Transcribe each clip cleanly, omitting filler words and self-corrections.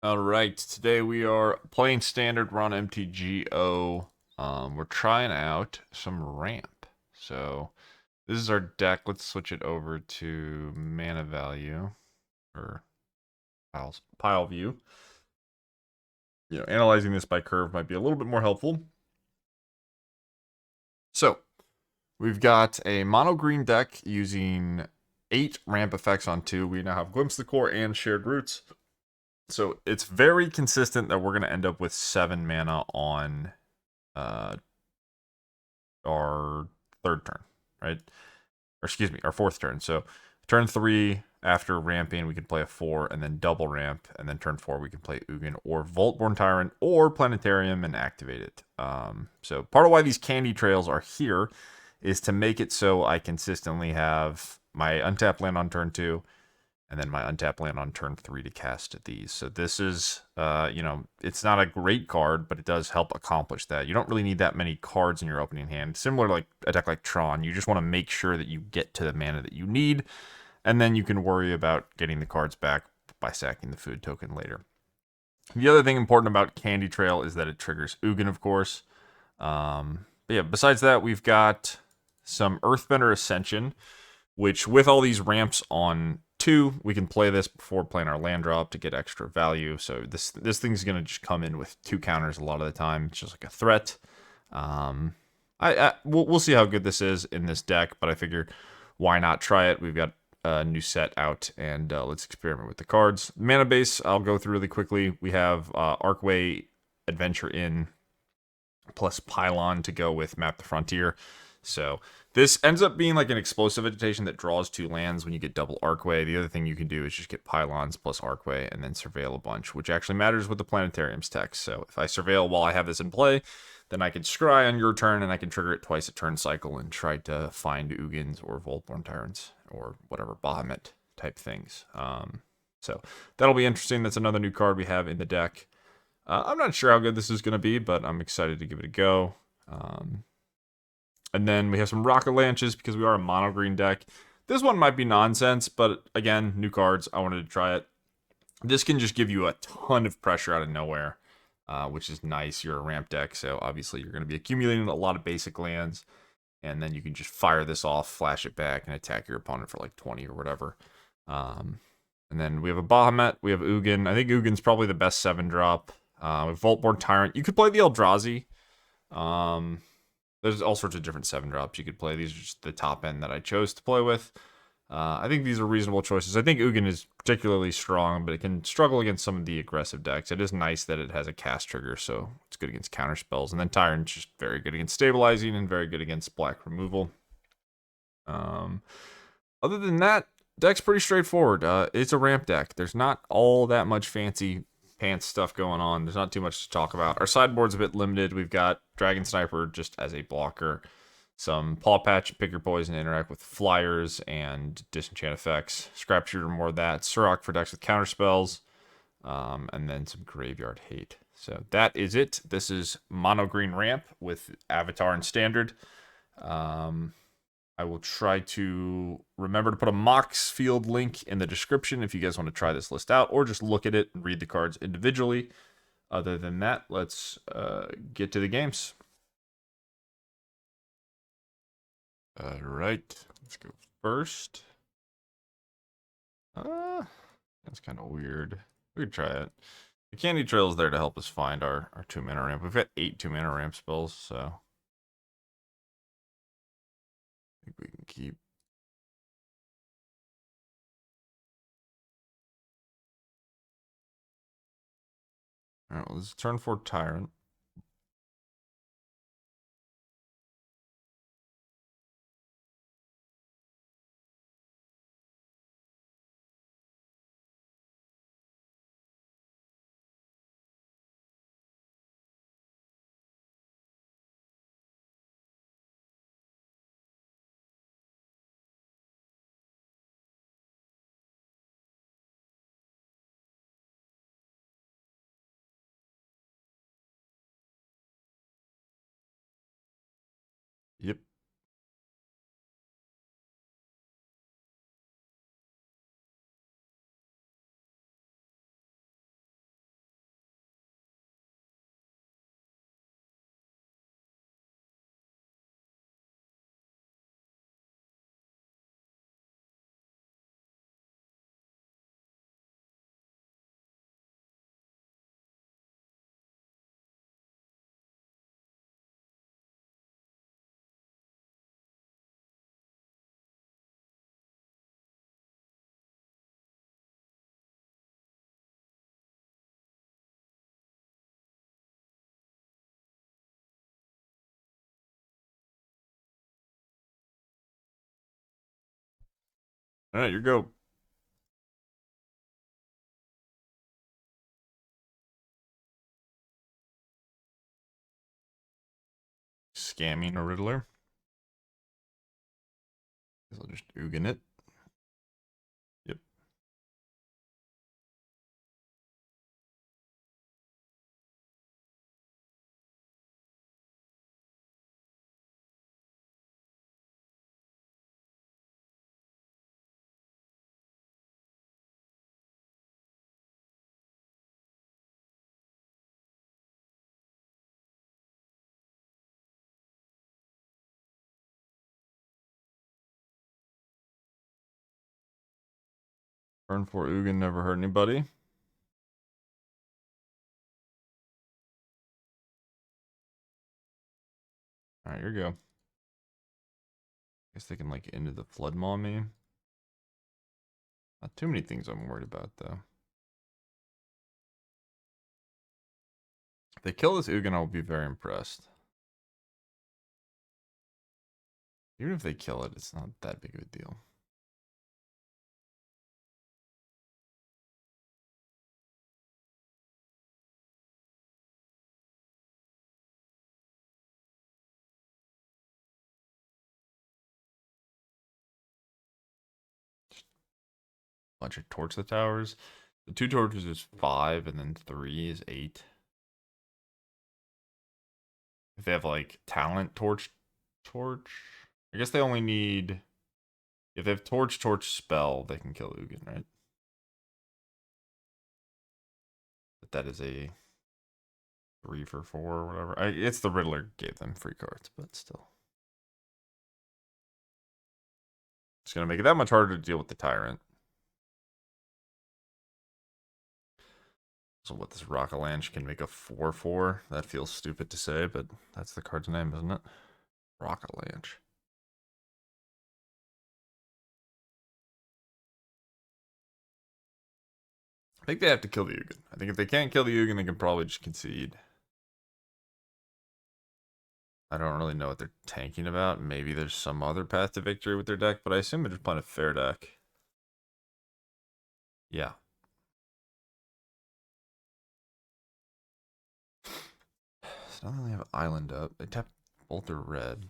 All right, today we are playing standard. We're on MTGO. We're trying out some ramp. So this is our deck. Let's switch it over to mana value or pile view. Analyzing this by curve might be a little bit more helpful. So we've got a mono green deck using 8 ramp effects on 2. We now have Glimpse the Core and Shared Roots. So it's very consistent that we're going to end up with 7 mana on uh, our third turn, right? Or excuse me, our fourth turn. So turn 3, after ramping, we can play a 4 and then double ramp. And then turn 4, we can play Ugin or Vaultborn Tyrant or Planetarium and activate it. So part of why these candy trails are here is to make it so I consistently have my untapped land on turn 2 and then my untapped land on turn 3 to cast these. So this is, it's not a great card, but it does help accomplish that. You don't really need that many cards in your opening hand. Similar to like a deck like Tron, you just want to make sure that you get to the mana that you need, and then you can worry about getting the cards back by sacking the food token later. The other thing important about Candy Trail is that it triggers Ugin, of course. But yeah, besides that, we've got some Earthbender Ascension, which with all these ramps on 2, we can play this before playing our land drop to get extra value. So this thing's going to just come in with 2 counters a lot of the time. It's just like a threat. We'll see how good this is in this deck, but I figure why not try it? We've got a new set out, and let's experiment with the cards. Mana base, I'll go through really quickly. We have Archway, Adventure Inn, plus Pylon to go with Map the Frontier. So this ends up being like an explosive vegetation that draws 2 lands when you get double Archway. The other thing you can do is just get Pylons plus Archway and then Surveil a bunch, which actually matters with the Planetarium's text. So if I Surveil while I have this in play, then I can scry on your turn and I can trigger it twice a turn cycle and try to find Ugins or Vaultborn Tyrants or whatever Bahamut type things. So that'll be interesting. That's another new card we have in the deck. I'm not sure how good this is going to be, but I'm excited to give it a go. And then we have some Rocket Lanches because we are a mono green deck. This one might be nonsense, but again, new cards. I wanted to try it. This can just give you a ton of pressure out of nowhere, which is nice. You're a ramp deck, so obviously you're going to be accumulating a lot of basic lands. And then you can just fire this off, flash it back, and attack your opponent for like 20 or whatever. And then we have a Bahamut. We have Ugin. I think Ugin's probably the best 7-drop. With Vaultborn Tyrant. You could play the Eldrazi. There's all sorts of different 7-drops you could play. These are just the top end that I chose to play with. I think these are reasonable choices. I think Ugin is particularly strong, but it can struggle against some of the aggressive decks. It is nice that it has a cast trigger, so it's good against counter spells. And then Tyrant's just very good against stabilizing and very good against black removal. Other than that, deck's pretty straightforward. It's a ramp deck. There's not all that much fancy pants stuff going on. There's not too much to talk about. Our sideboard's a bit limited. We've got Dragon Sniper just as a blocker, some Paw Patch, Pick Your Poison, interact with flyers and disenchant effects. Scrap Shooter, more of that. Surrock for decks with counter spells, and then some Graveyard Hate. So that is it. This is mono green ramp with Avatar and Standard. I will try to remember to put a Mox Field link in the description if you guys want to try this list out, or just look at it and read the cards individually. Other than that, let's get to the games. All right, let's go first. That's kind of weird. We could try it. The Candy Trail is there to help us find our 2-mana ramp. We've got 8 2-mana ramp spells, so I think we can keep. All right, well, this is turn 4 Tyrant. Yep. All right, you go. Scamming a Riddler. Guess I'll just Ugin it. Yep. Turn 4 Ugin never hurt anybody. Alright, here we go. Guess they can like into the Flood Maw me. Not too many things I'm worried about though. If they kill this Ugin, I'll be very impressed. Even if they kill it, it's not that big of a deal. Bunch of torch the towers. The 2 torches is 5, and then 3 is 8. If they have like talent torch, I guess they only need. If they have torch spell, they can kill Ugin, right? But that is a 3 for 4 or whatever. It's the Riddler gave them free cards, but still. It's gonna make it that much harder to deal with the Tyrant. So what, this Rockalanche can make a 4/4? That feels stupid to say, but that's the card's name, isn't it? Rockalanche. I think they have to kill the Ugin. I think if they can't kill the Ugin, they can probably just concede. I don't really know what they're tanking about. Maybe there's some other path to victory with their deck, but I assume they're just playing a fair deck. Yeah. So now they only have Island up. They tap both their red.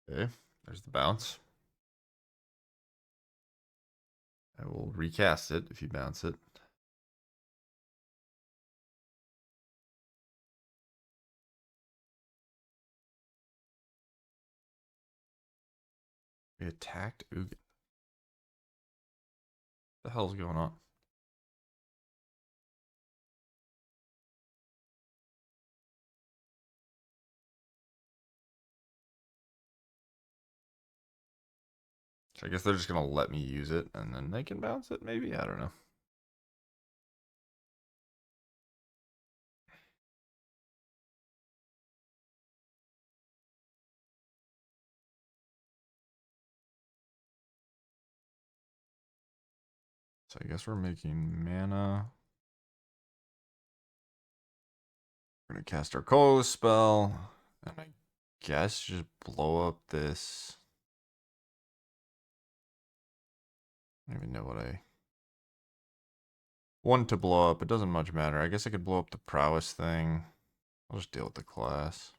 Okay, there's the bounce. I will recast it if you bounce it. We attacked Ugin. What the hell's going on? So I guess they're just gonna let me use it and then they can bounce it, maybe? I don't know. So I guess we're making mana. We're gonna cast our Colorless spell. And I guess just blow up this. I don't even know what I want to blow up. It doesn't much matter. I guess I could blow up the prowess thing. I'll just deal with the class.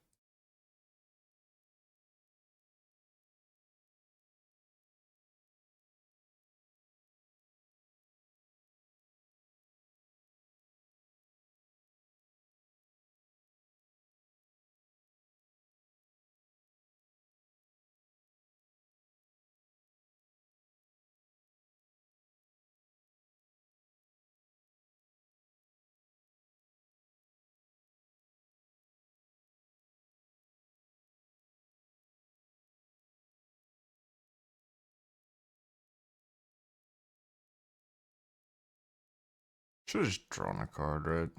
Should have just drawn a card, right?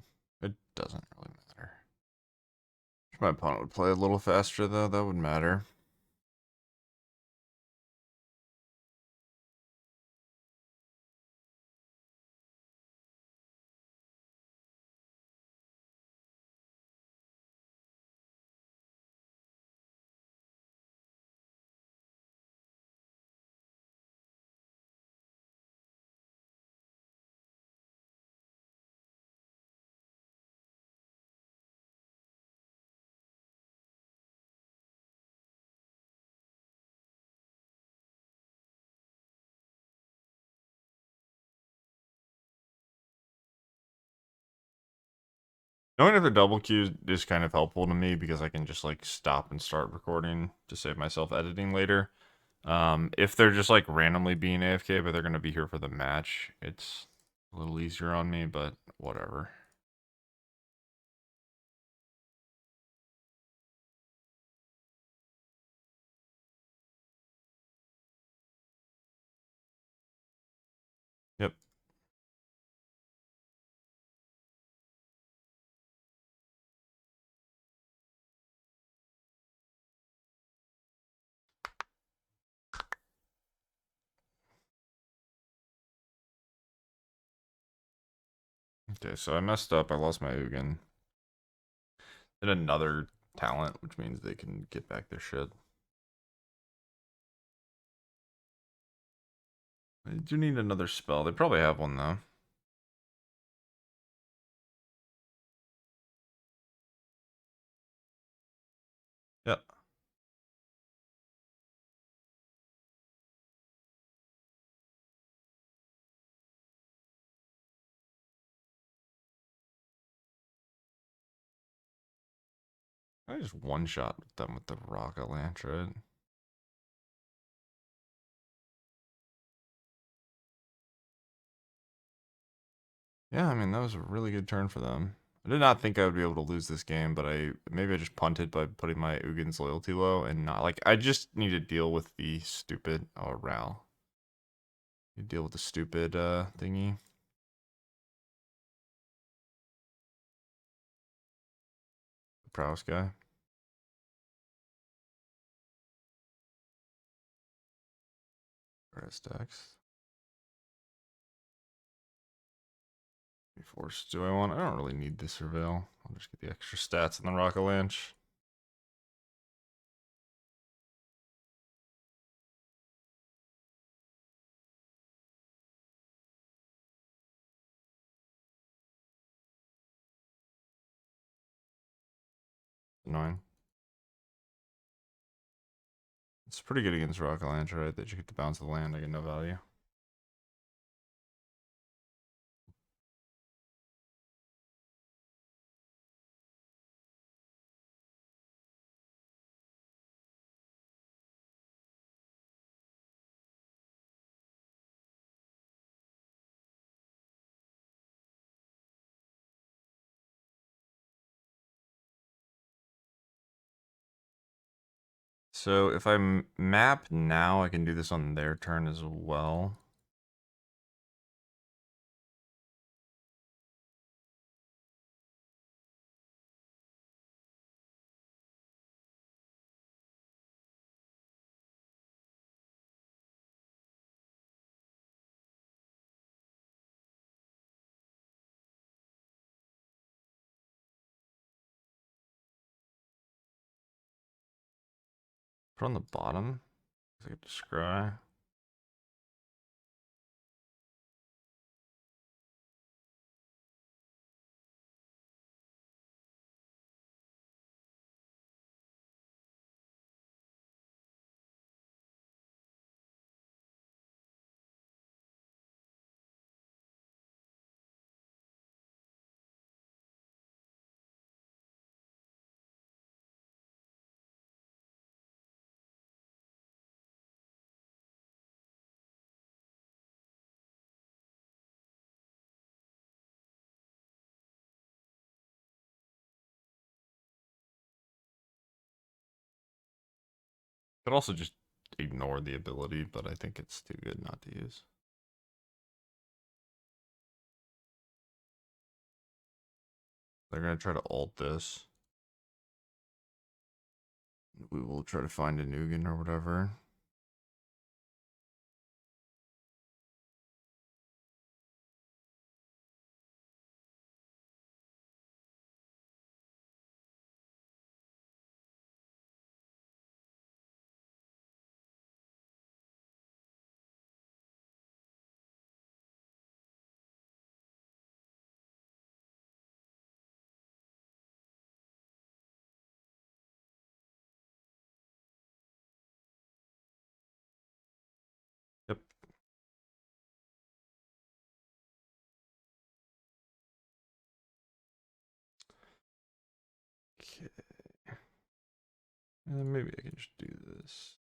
It doesn't really matter. If my opponent would play a little faster, though, that would matter. Knowing if the double queue is kind of helpful to me because I can just like stop and start recording to save myself editing later. If they're just like randomly being AFK, but they're gonna be here for the match, it's a little easier on me, but whatever. Yep. Okay, so I messed up. I lost my Ugin. And another talent, which means they can get back their shit. I do need another spell. They probably have one though. Yep. I just one shot them with the rocket launch, right? Yeah, I mean that was a really good turn for them. I did not think I would be able to lose this game, but maybe I just punted by putting my Ugin's loyalty low and not like I just need to deal with the stupid Ral. You deal with the stupid thingy. The prowess guy. Where's Dex? Force. Do I want? I don't really need the surveil. I'll just get the extra stats on the rocket launch. Annoying. It's pretty good against rocket launch, right? That you get the bounce of the land. I get no value. So if I map now, I can do this on their turn as well. Put on the bottom. I get to scry. Could also just ignore the ability, but I think it's too good not to use. They're going to try to ult this. We will try to find an Ugin or whatever. Yep. Okay. And maybe I can just do this.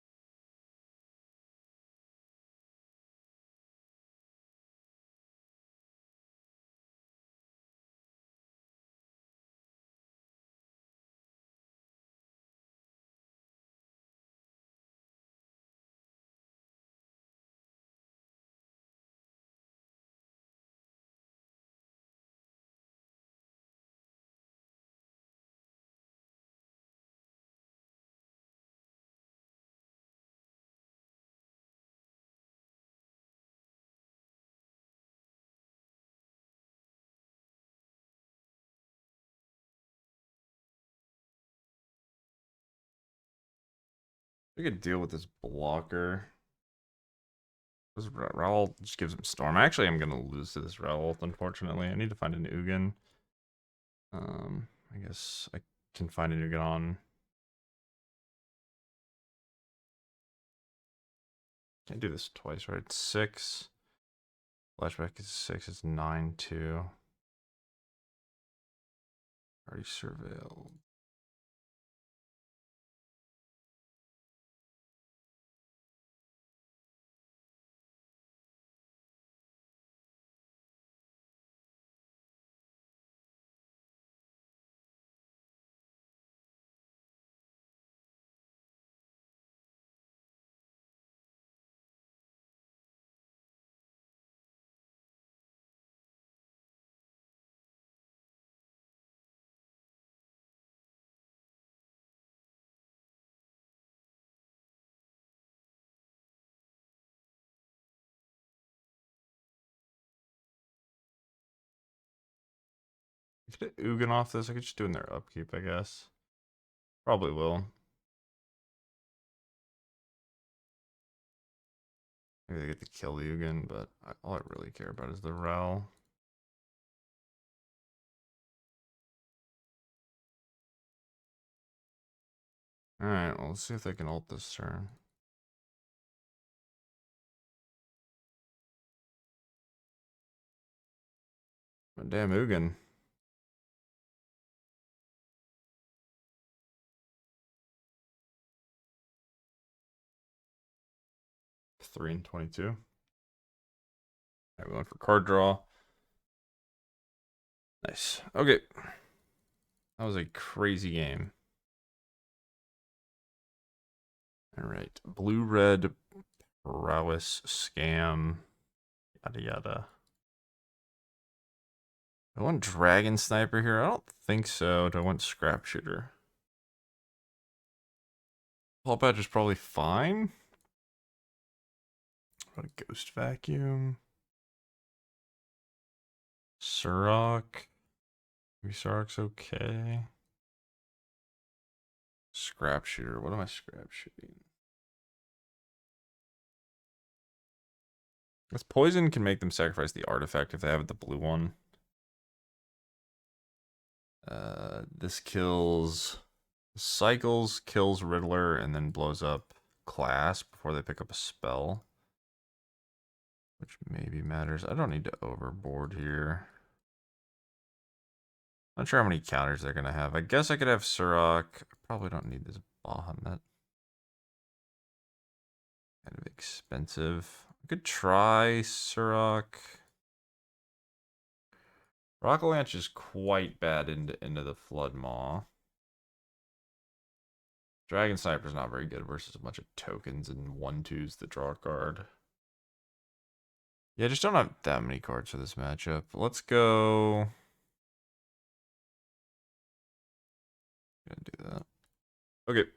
We could deal with this blocker. This Raul just gives him Storm. Actually, I'm going to lose to this Raul, unfortunately. I need to find an Ugin. I guess I can find an Ugin on. Can't do this twice, right? 6. Flashback is 6. It's 9-2. Already surveilled. I could Ugin off this. I could just do in their upkeep, I guess. Probably will. Maybe they get to kill the Ugin, but all I really care about is the Rel. Alright, well, let's see if they can ult this turn. But damn Ugin. Three and 22. Alright, we went for card draw. Nice. Okay. That was a crazy game. Alright. Blue-red prowess scam. Yada yada. Do I want Dragon Sniper here? I don't think so. Do I want Scrap Shooter? Paul Badge is probably fine. What a Ghost Vacuum. Surrock. Maybe Surrock's okay. Scrap Shooter. What am I scrap shooting? This poison can make them sacrifice the artifact if they have the blue one. This kills cycles, kills Riddler, and then blows up class before they pick up a spell. Which maybe matters. I don't need to overboard here. Not sure how many counters they're going to have. I guess I could have Surrock. I probably don't need this Bahamut. Kind of expensive. I could try Surrock. Rockalanche is quite bad into the Flood Maw. Dragon Sniper's not very good versus a bunch of tokens and 1/2s that draw a card. Yeah, I just don't have that many cards for this matchup. Let's go Gonna do that. Okay.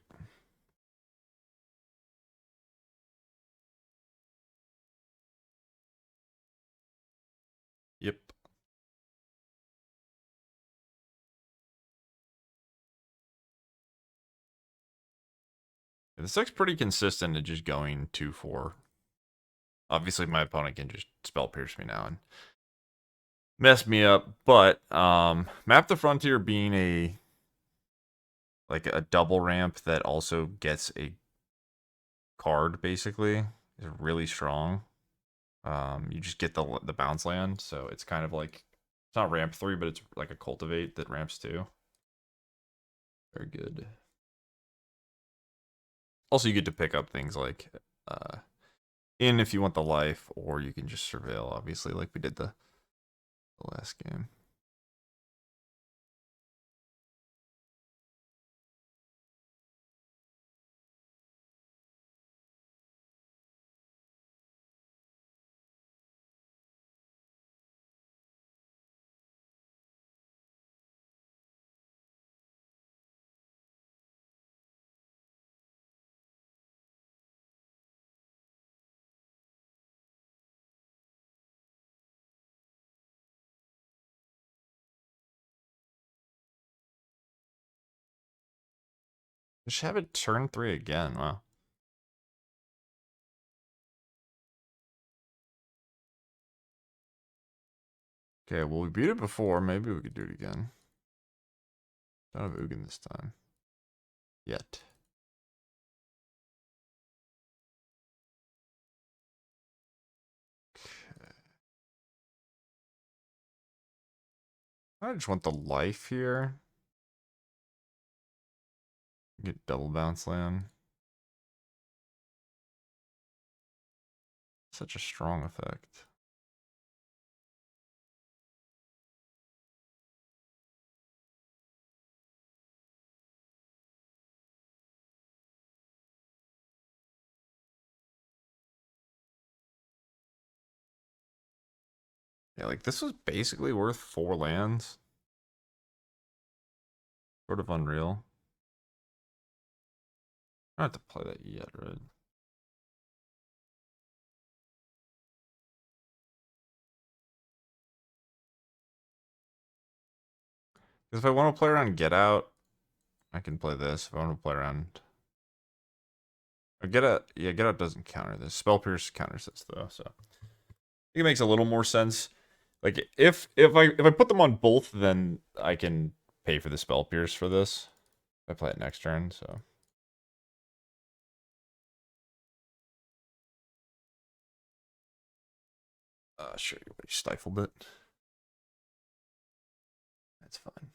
Yep. This deck's pretty consistent at just going 2-4. Obviously, my opponent can just spell pierce me now and mess me up. But Map the Frontier being a double ramp that also gets a card basically is really strong. You just get the bounce land, so it's kind of like it's not ramp 3, but it's like a cultivate that ramps 2. Very good. Also, you get to pick up things like in if you want the life, or you can just surveil, obviously, like we did the last game. Just have it turn 3 again. Wow. Okay, well, we beat it before. Maybe we could do it again. Don't have Ugin this time. Yet. Okay. I just want the life here. Get double bounce land. Such a strong effect. Yeah, like this was basically worth 4 lands. Sort of unreal. I don't have to play that yet, right? Because if I want to play around Get Out, I can play this. If I want to play around... Or Get Out... Yeah, Get Out doesn't counter this. Spell Pierce counters this, though, so... I think it makes a little more sense. Like, if I put them on both, then I can pay for the Spell Pierce for this. If I play it next turn, so... Sure, you stifled it. That's fine.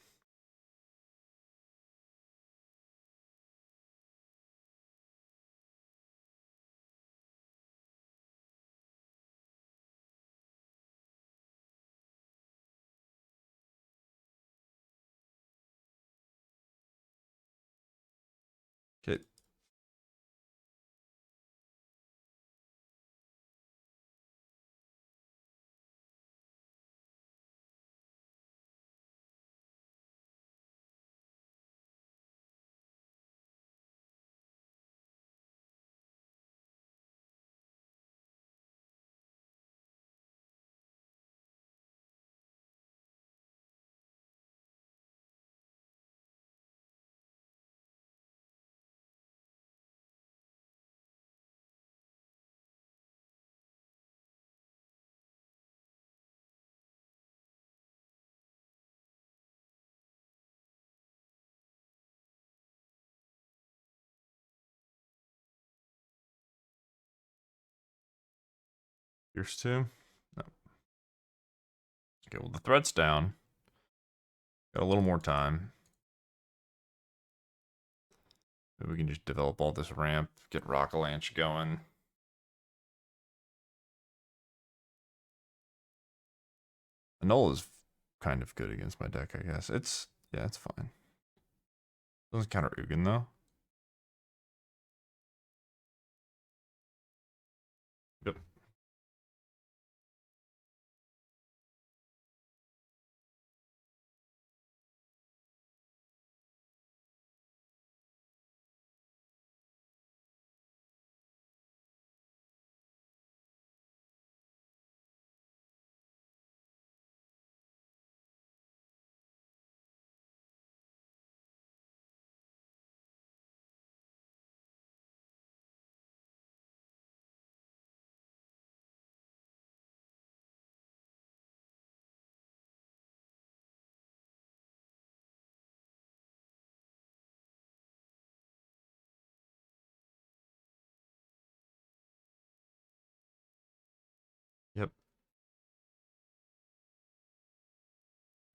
Okay. Pierce 2? No. Okay, well, the threat's down. Got a little more time. Maybe we can just develop all this ramp, get Rockalanche going. Annul is kind of good against my deck, I guess. Yeah, it's fine. Doesn't counter Ugin, though. Yep.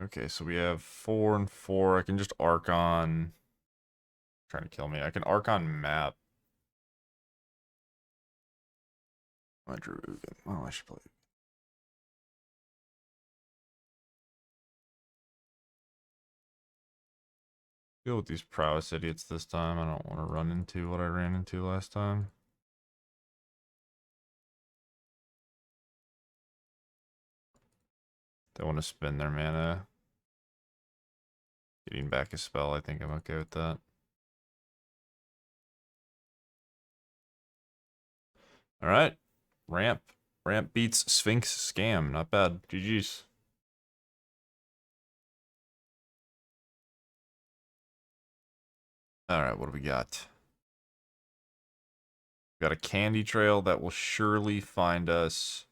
Okay, so we have 4 and 4. I can just Archon. Trying to kill me. I can Archon map. I drew Ugin. Well, I should play. Deal with these prowess idiots this time. I don't want to run into what I ran into last time. They want to spend their mana. Getting back a spell, I think I'm okay with that. Alright. Ramp. Ramp beats Sphinx Scam. Not bad. GG's. Alright, what do we got? We got a candy trail that will surely find us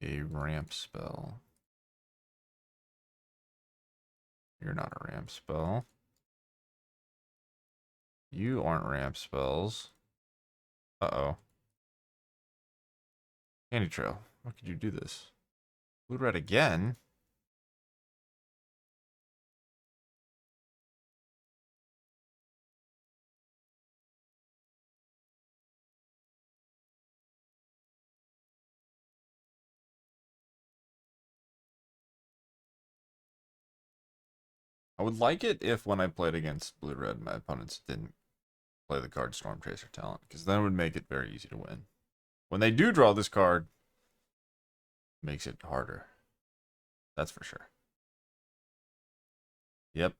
a ramp spell. You're not a ramp spell. You aren't ramp spells. Uh-oh. Candy trail. How could you do this? Blue red again? I would like it if when I played against blue red, my opponents didn't play the card Storm Chaser Talent, because then it would make it very easy to win. When they do draw this card, it makes it harder. That's for sure. Yep.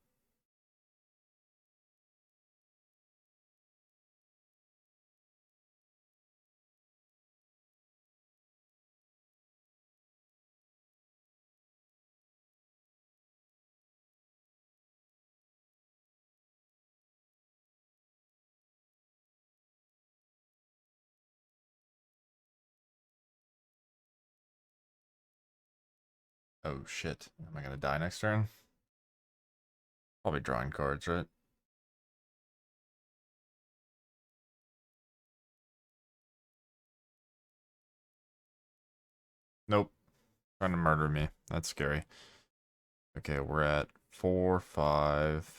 Oh shit. Am I gonna die next turn? Probably drawing cards, right? Nope. Trying to murder me. That's scary. Okay, we're at 4, 5.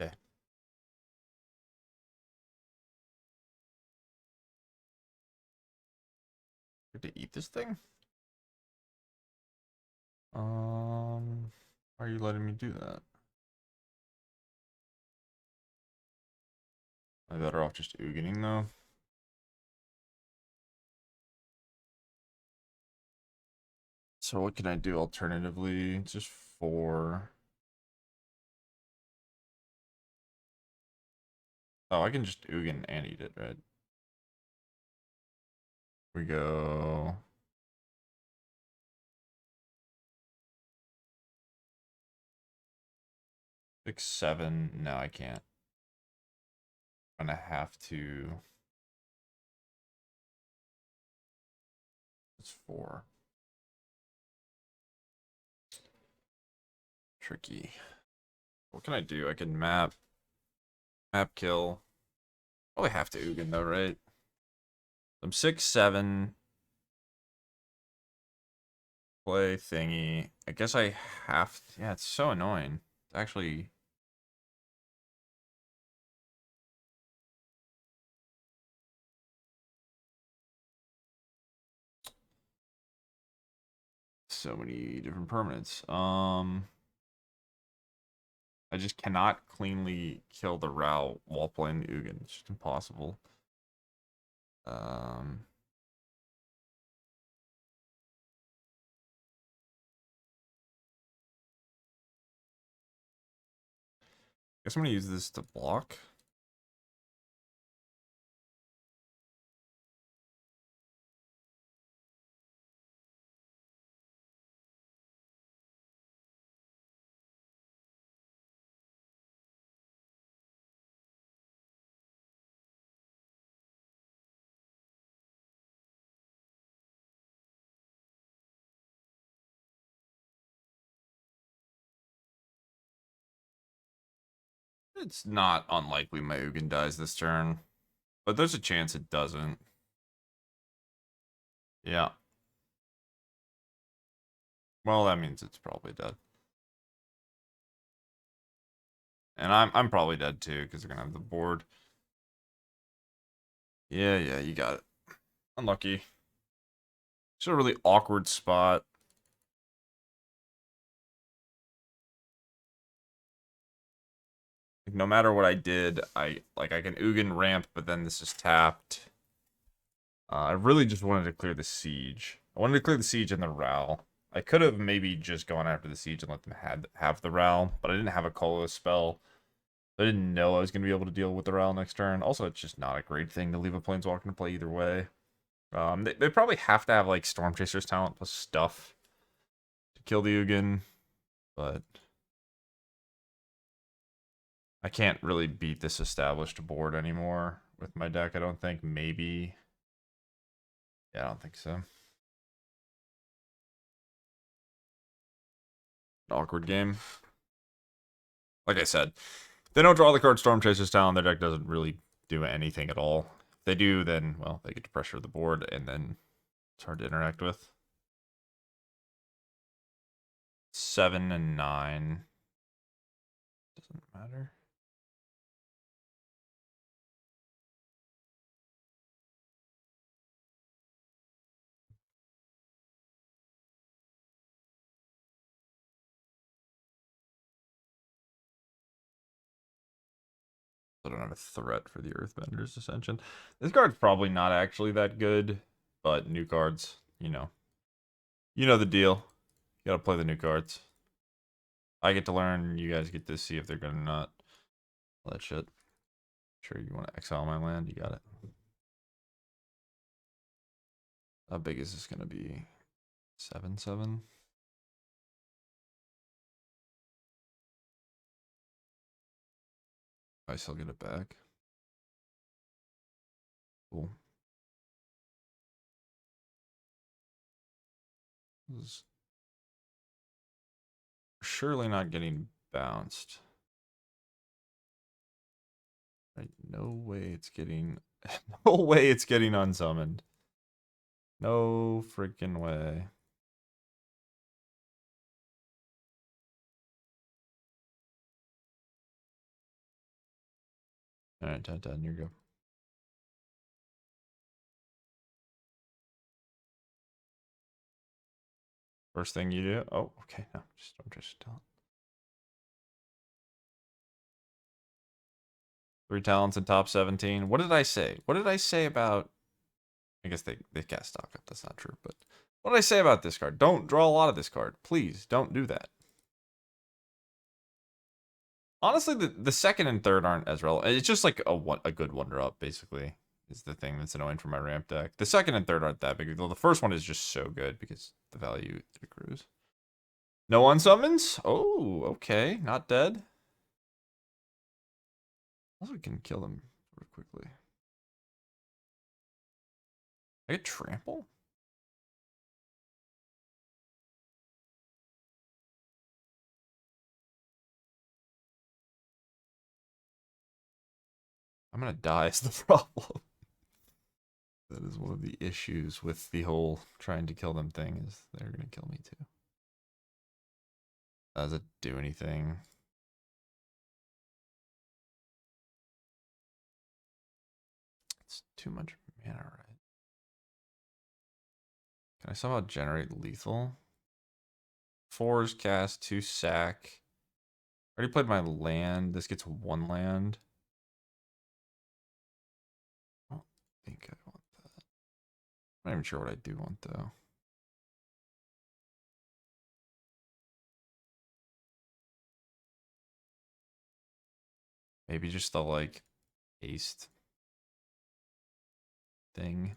Okay. Good to eat this thing? Why are you letting me do that? Am I better off just Uganing though? So what can I do alternatively? Just 4. Oh, I can just Ugin and eat it, right? We go 6, 7. No, I can't. I'm gonna have to. It's 4. Tricky. What can I do? I can map kill. Probably have to Ugin though, right? I'm 6, 7. Play thingy. I guess I have to, yeah, it's so annoying. It's actually so many different permanents. I just cannot cleanly kill the Rao while playing the Ugin. It's just impossible. Guess I'm gonna use this to block. It's not unlikely my Ugin dies this turn, but there's a chance it doesn't. Yeah. Well, that means it's probably dead. And I'm probably dead too, because they're gonna have the board. Yeah, you got it. Unlucky. It's a really awkward spot. Like, no matter what I did, I can Ugin ramp, but then this is tapped. I really just wanted to clear the siege. I wanted to clear the siege and the Ral. I could have maybe just gone after the siege and let them have the Ral, but I didn't have a Kolos spell. I didn't know I was going to be able to deal with the Ral next turn. Also, it's just not a great thing to leave a Planeswalker to play either way. They probably have to have like Storm Chaser's talent plus stuff to kill the Ugin, but I can't really beat this established board anymore with my deck. I don't think. Maybe. Yeah, I don't think so. Awkward game. Like I said, if they don't draw the card Storm Chaser's Talon, their deck doesn't really do anything at all. If they do, then, well, they get to pressure the board, and then it's hard to interact with. 7 and 9. Doesn't matter. I don't have a threat for the Earthbender's Ascension. This card's probably not actually that good, but new cards, you know. You know the deal. You gotta play the new cards. I get to learn, you guys get to see if they're gonna not. All that shit. Sure, you want to exile my land? You got it. How big is this gonna be? 7/7? I still get it back. Cool. This is surely not getting bounced. Right? No way it's getting. No way it's getting unsummoned. No freaking way. All right, 10/10. Here you go. First thing you do. Oh, okay. No, I'm just telling. 3 talents in top 17. What did I say? What did I say about? I guess they cast stock up. That's not true. But what did I say about this card? Don't draw a lot of this card. Please don't do that. Honestly, the second and third aren't as relevant. It's just like a good wonder up, basically, is the thing that's annoying for my ramp deck. The second and third aren't that big of a deal. The first one is just so good because the value it accrues. No unsummons? Oh, okay. Not dead. Also, we can kill them sort of quickly. I get trample? I'm gonna die is the problem. That is one of the issues with the whole trying to kill them thing, is they're gonna kill me too. Does it do anything? It's too much mana, right? Can I somehow generate lethal? 4 is cast, 2 sack. Already played my land. This gets 1 land. I don't think I want that. I'm not even sure what I do want, though. Maybe just the, like, haste thing.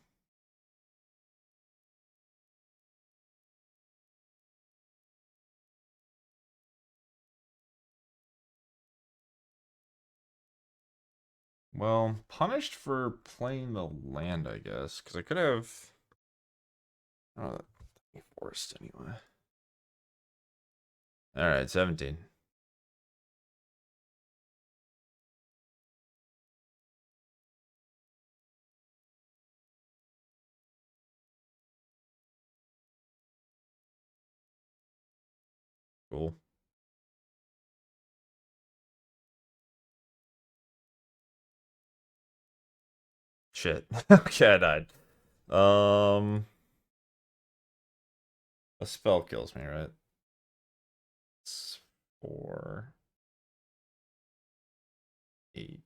Well, punished for playing the land, I guess. Because I could have... Oh, forced anyway. Alright, 17. Cool. Shit. Okay, I died. A spell kills me, right? It's 4, 8,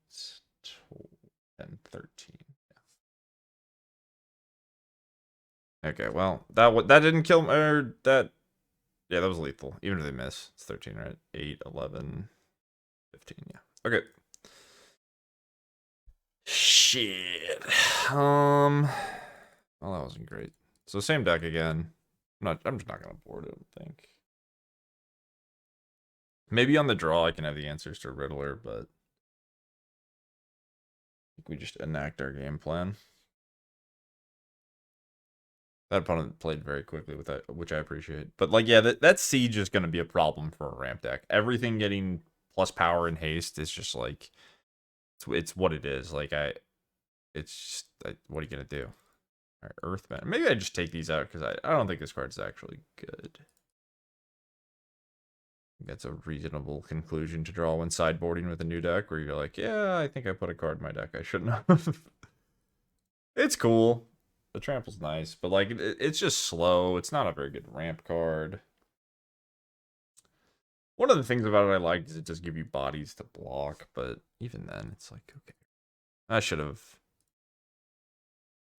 12, and 13. Yeah. Okay, well, that didn't kill me, or that... Yeah, that was lethal. Even if they miss, it's 13, right? 8, 11, 15, yeah. Okay. Shit. Well, that wasn't great. So same deck again. I'm just not gonna board it, I don't think. Maybe on the draw I can have the answers to Riddler, but I think we just enact our game plan. That opponent played very quickly with that, which I appreciate. But like, yeah, that siege is gonna be a problem for a ramp deck. Everything getting plus power and haste is just like it's what it is. Like it's just what are you gonna do? All right, Earthman. Maybe I just take these out because I don't think this card's actually good. That's a reasonable conclusion to draw when sideboarding with a new deck, where you're like, yeah, I think I put a card in my deck I shouldn't have. It's cool. The trample's nice, but like it's just slow. It's not a very good ramp card. One of the things about it I liked is it does give you bodies to block, but even then, it's like, okay. I should have...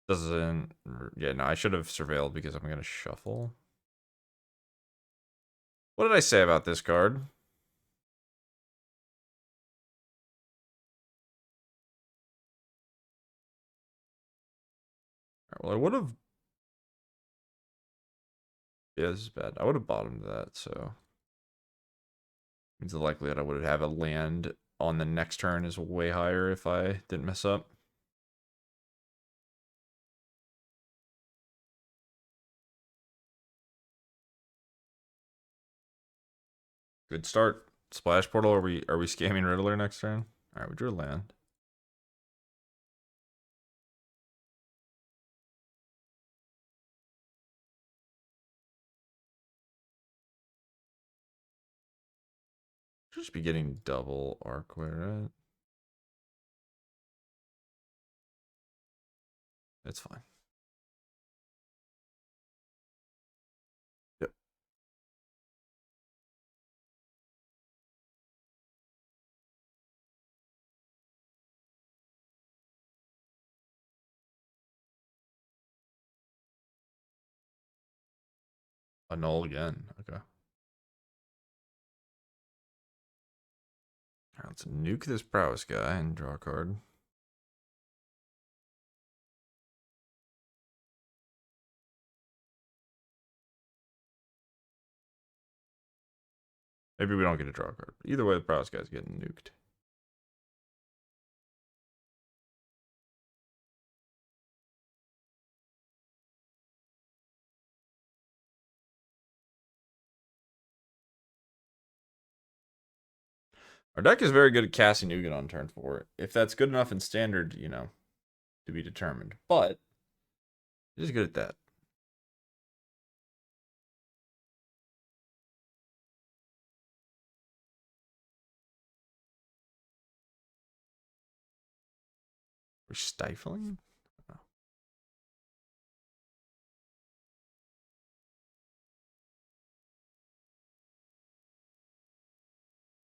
Doesn't... Yeah, no, I should have surveilled because I'm going to shuffle. What did I say about this card? Well, I would have... Yeah, this is bad. I would have bottomed that, so... Means the likelihood I would have a land on the next turn is way higher if I didn't mess up. Good start. Splash Portal, are we scamming Riddler next turn? Alright, we drew a land. Should just be getting double Arcway, right? It's fine. Yep. A null again. Okay. Alright, let's nuke this prowess guy and draw a card. Maybe we don't get a draw card. Either way, the prowess guy's getting nuked. Our deck is very good at casting Ugin on turn 4. If that's good enough in standard, you know, to be determined. But it is good at that. We're stifling? Oh.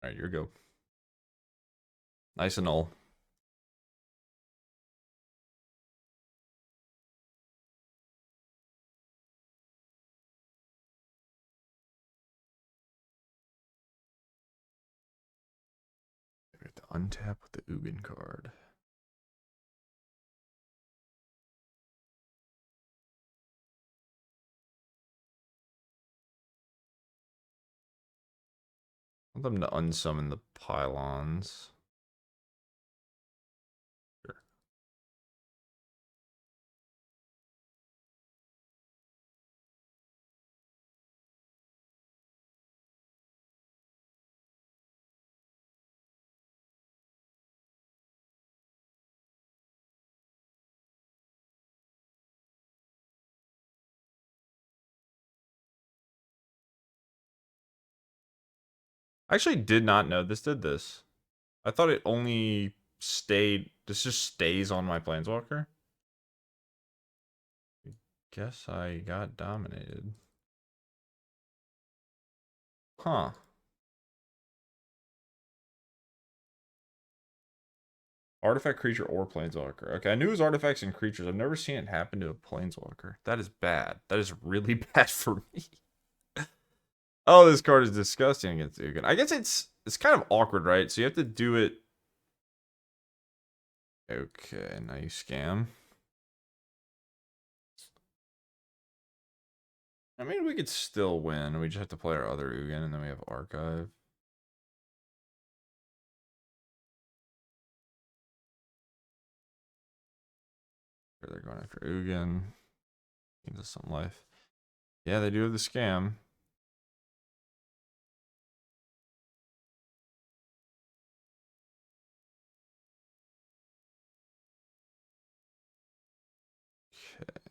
Alright, your go. Nice and all. We have to untap with the Ugin card. I want them to unsummon the pylons. Sure. I actually did not know this did this. I thought it only stayed. This just stays on my Planeswalker. I guess I got dominated. Huh. Artifact, creature, or Planeswalker. Okay, I knew it was artifacts and creatures. I've never seen it happen to a Planeswalker. That is bad. That is really bad for me. Oh, this card is disgusting against Ugin. I guess it's kind of awkward, right? So you have to do it. Okay, now you scam. I mean, we could still win. We just have to play our other Ugin, and then we have Archive. They're going after Ugin. Gives us some life. Yeah, they do have the scam. Okay.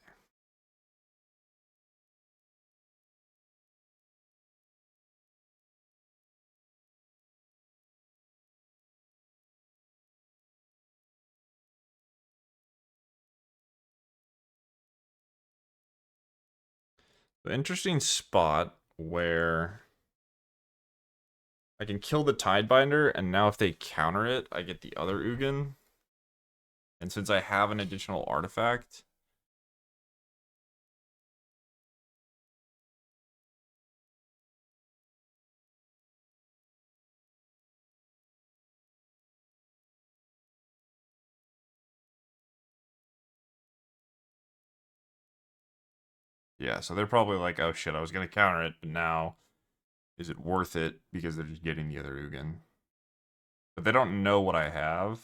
The interesting spot where I can kill the Tidebinder, and now if they counter it, I get the other Ugin. And since I have an additional artifact, yeah, so they're probably like, oh shit, I was going to counter it, but now is it worth it because they're just getting the other Ugin? But they don't know what I have.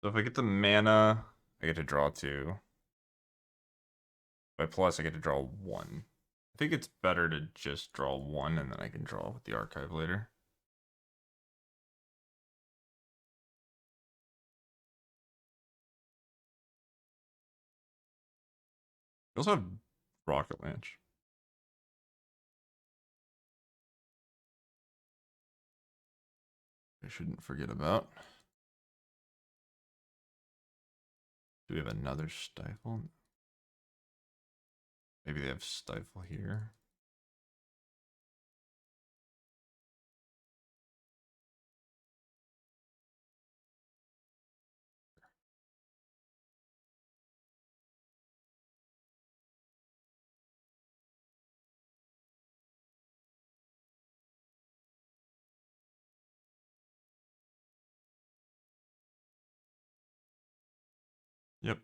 So if I get the mana, I get to draw 2. By plus, I get to draw 1. I think it's better to just draw 1 and then I can draw with the archive later. We also have Rocket Launch. I shouldn't forget about. Do we have another Stifle? Maybe they have Stifle here. Yep.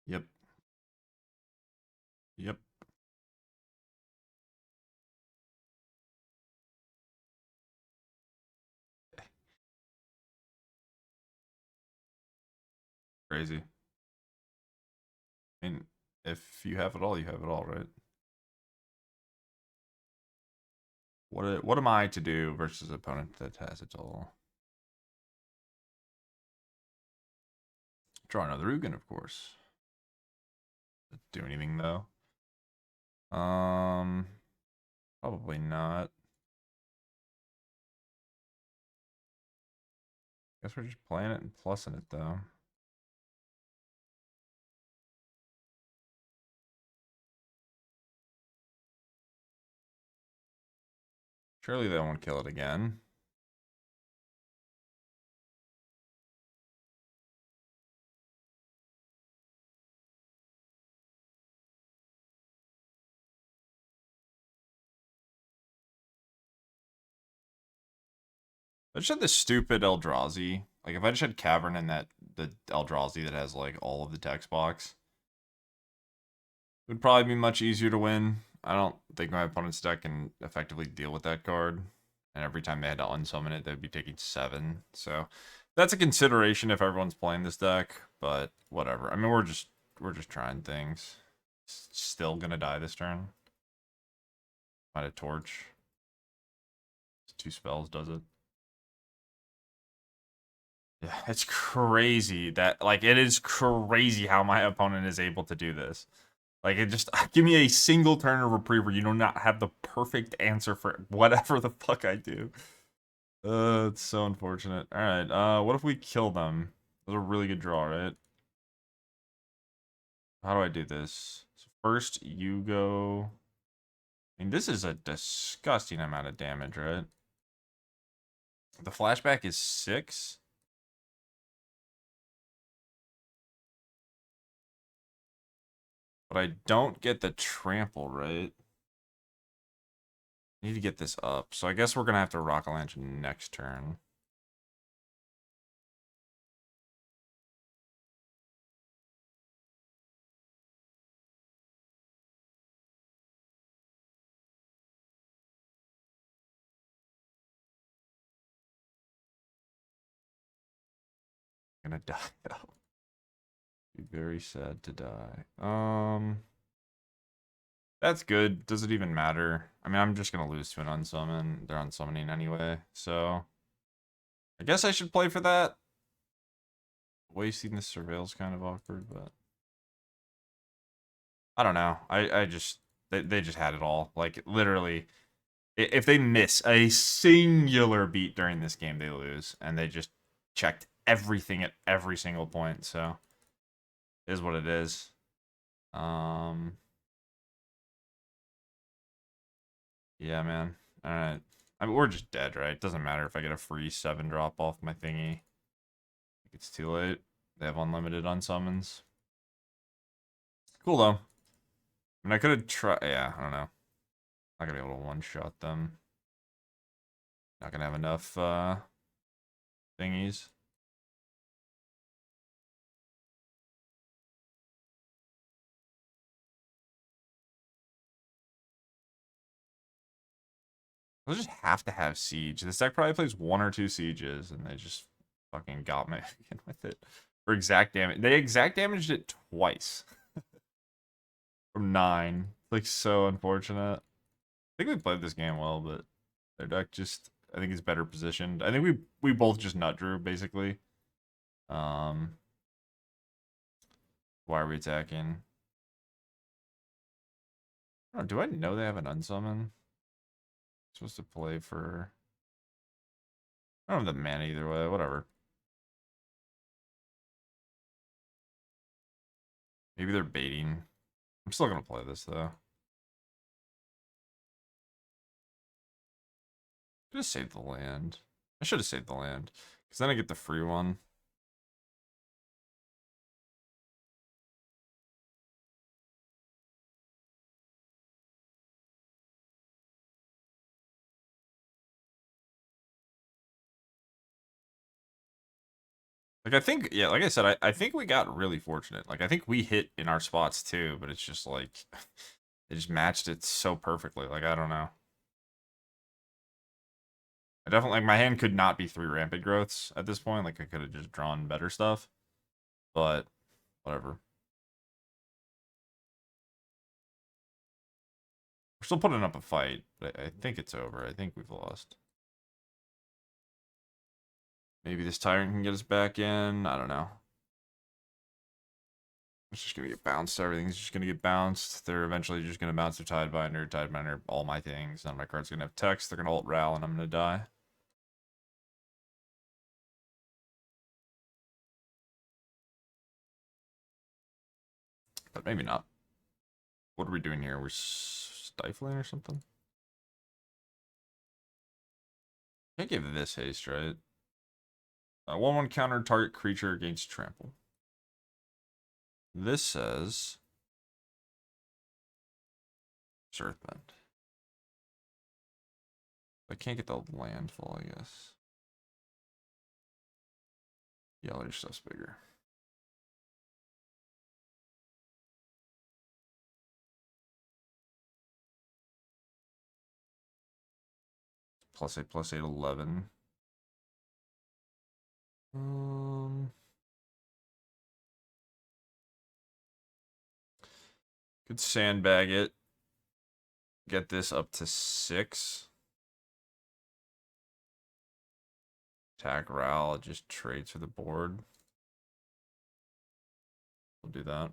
Yep. Yep. Crazy. I mean, if you have it all, you have it all, right? What am I to do versus an opponent that has it all? Draw another Ugin, of course. Do anything though? Um, Probably not. Guess we're just playing it and plussing it though. Surely they won't kill it again. I just had this stupid Eldrazi. Like if I just had Cavern and the Eldrazi that has like all of the text box, it would probably be much easier to win. I don't think my opponent's deck can effectively deal with that card. And every time they had to unsummon it, they'd be taking 7. So that's a consideration if everyone's playing this deck, but whatever. I mean, we're just trying things. Still gonna die this turn. Might have torch. 2 spells does it. Yeah, it's crazy that like it is crazy how my opponent is able to do this. Like it just give me a single turn of reprieve where you do not have the perfect answer for whatever the fuck I do. It's so unfortunate. All right, what if we kill them? That's a really good draw, right? How do I do this? So first you go. I mean, this is a disgusting amount of damage, right? The flashback is 6. But I don't get the trample, right? I need to get this up. So I guess we're going to have to Rock a Lantern next turn. I'm going to die, though. Be very sad to die. That's good. Does it even matter? I mean, I'm just going to lose to an unsummon. They're unsummoning anyway. So I guess I should play for that. Wasting the surveil's kind of awkward, but I don't know. I just they just had it all. Like literally, if they miss a singular beat during this game, they lose, and they just checked everything at every single point. So it is what it is. Yeah, man. All right. I mean, we're just dead, right? It doesn't matter if I get a free 7 drop off my thingy. It's too late. They have unlimited unsummons. Cool though. I mean, I could have tried. Yeah, I don't know. Not gonna be able to one-shot them. Not gonna have enough thingies. They'll just have to have siege. This deck probably plays 1 or 2 sieges, and they just fucking got me again with it for exact damage. They exact damaged it twice from 9. Like so unfortunate. I think we played this game well, but their deck just I think is better positioned. I think we both just nut drew basically. Um, why are we attacking? Oh, do I know they have an unsummon? Supposed to play for. I don't have the mana either way. Whatever. Maybe they're baiting. I'm still gonna play this though. Should have saved the land. I should have saved the land because then I get the free one. Like I think, yeah, like I said, I think we got really fortunate. Like I think we hit in our spots too, but it's just like they just matched it so perfectly. Like I don't know. I definitely like my hand could not be 3 rampant growths at this point. Like I could have just drawn better stuff. but whatever. We're still putting up a fight, but I think it's over. I think we've lost. Maybe this Tyrant can get us back in. I don't know. It's just gonna get bounced. Everything's just gonna get bounced. They're eventually just gonna bounce their Tidebinder, all my things. None of my cards are gonna have text. They're gonna ult Ral, and I'm gonna die. But maybe not. What are we doing here? We're stifling or something? Can't give this haste, right? 1/1 counter target creature against trample. This says Earthbend. I can't get the landfall, I guess. Yeah, all your stuff's bigger. +8/+8, 11. Could sandbag it. Get this up to 6. Attack Ral, it just trades for the board. We'll do that.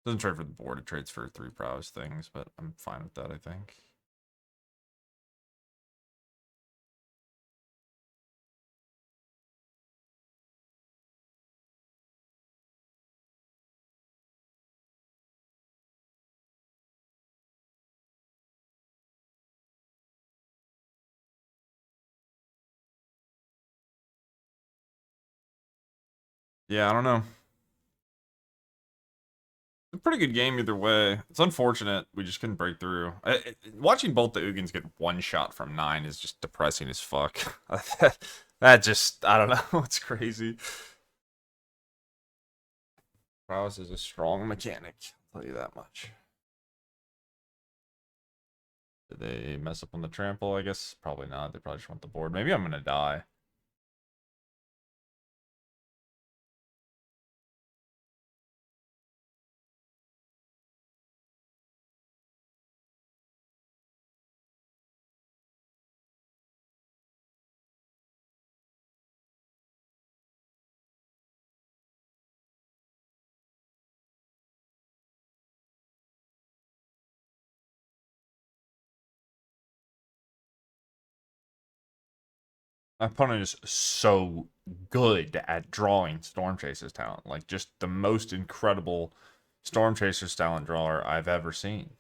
Doesn't trade for the board, it trades for 3 prowess things, but I'm fine with that, I think. Yeah, I don't know. A pretty good game either way. It's unfortunate we just couldn't break through. Watching both the Ugins get one shot from 9 is just depressing as fuck. That just, I don't know, it's crazy. Prowess is a strong mechanic, I'll tell you that much. Did they mess up on the trample? I guess probably not. They probably just want the board. Maybe I'm gonna die. My opponent is so good at drawing Storm Chaser's talent. Like, just the most incredible Storm Chaser's talent drawer I've ever seen.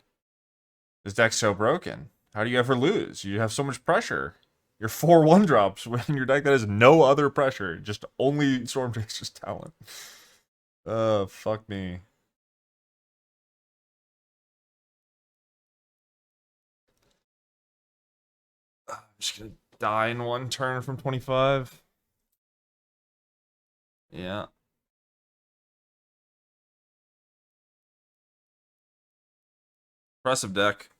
This deck's so broken. How do you ever lose? You have so much pressure. You're 4/1 drops when your deck that has no other pressure, just only Storm Chaser's talent. Fuck me. I'm just gonna die in one turn from 25. Yeah. Impressive deck.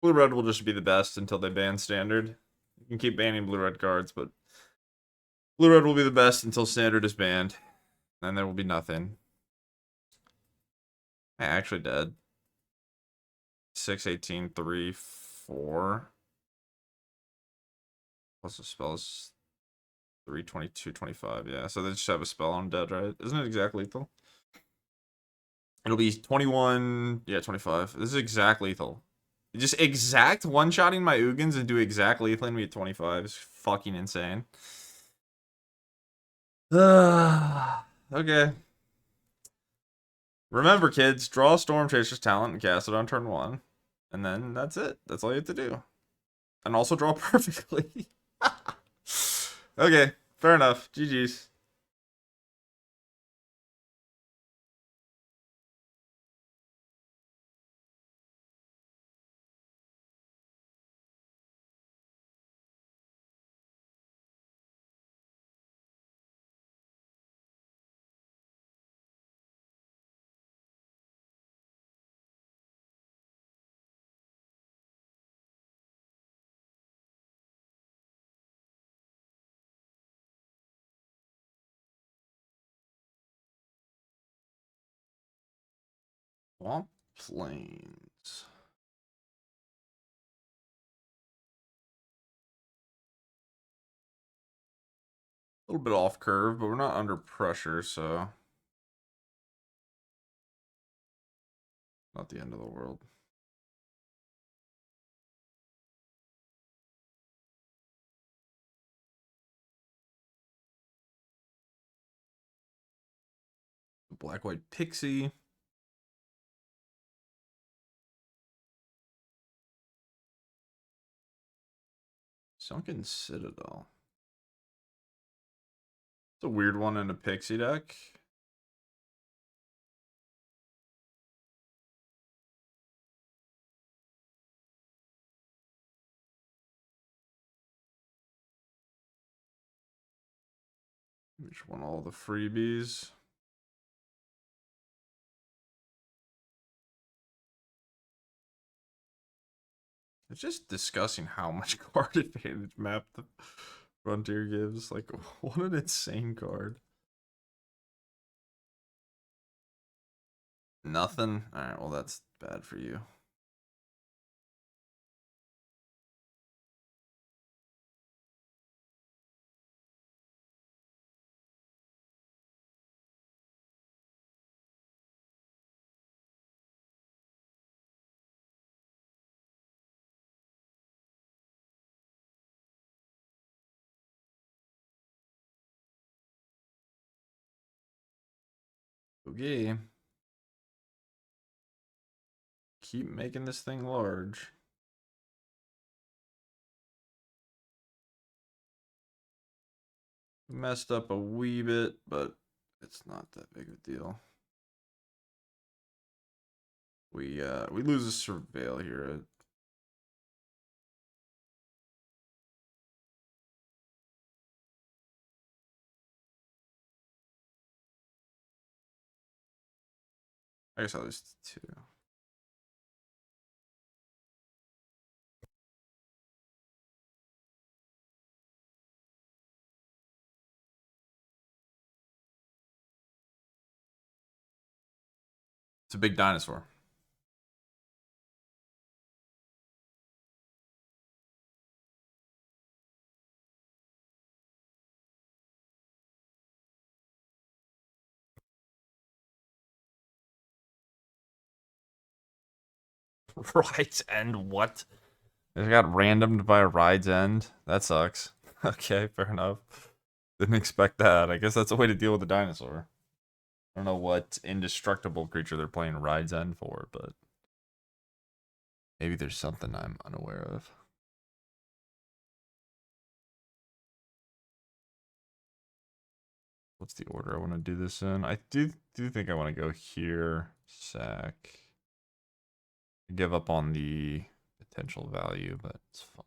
Blue-red will just be the best until they ban standard. You can keep banning blue-red cards, but blue-red will be the best until standard is banned. Then there will be nothing. I actually dead. 6, 18, 3, 4. Plus the spells 3, 22, 25. Yeah, so they just have a spell on dead, right? Isn't it exact lethal? It'll be 21. Yeah, 25. This is exact lethal. Just exact one-shotting my Ugins and do exact lethal and me at 25 is fucking insane. Okay. Remember, kids, draw Storm Chaser's talent and cast it on turn 1. And then that's it. That's all you have to do. And also draw perfectly. Okay, fair enough. GG's. Swamp Plains. A little bit off curve, but we're not under pressure, so not the end of the world. Black-white Pixie. Sunken Citadel. It's a weird one in a Pixie deck. We just want all the freebies. It's just discussing how much card advantage map the Frontier gives. Like, what an insane card. Nothing? Alright, well, that's bad for you. Okay. Keep making this thing large. Messed up a wee bit, but it's not that big of a deal. We lose a surveil here. I guess I'll lose 2. It's a big dinosaur. Ride's End, what? It got randomed by a Ride's End? That sucks. Okay, fair enough. Didn't expect that. I guess that's a way to deal with a dinosaur. I don't know what indestructible creature they're playing Ride's End for, but maybe there's something I'm unaware of. What's the order I want to do this in? I do think I want to go here, sack. Give up on the potential value, but it's fine.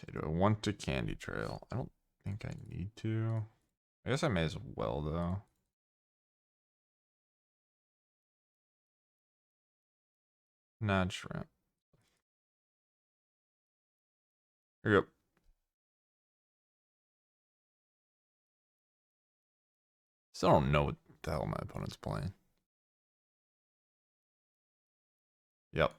Okay, do I want to Candy Trail? I don't think I need to. I guess I may as well, though. Nah, shrimp. Here we go. Still don't know what the hell my opponent's playing. Yep.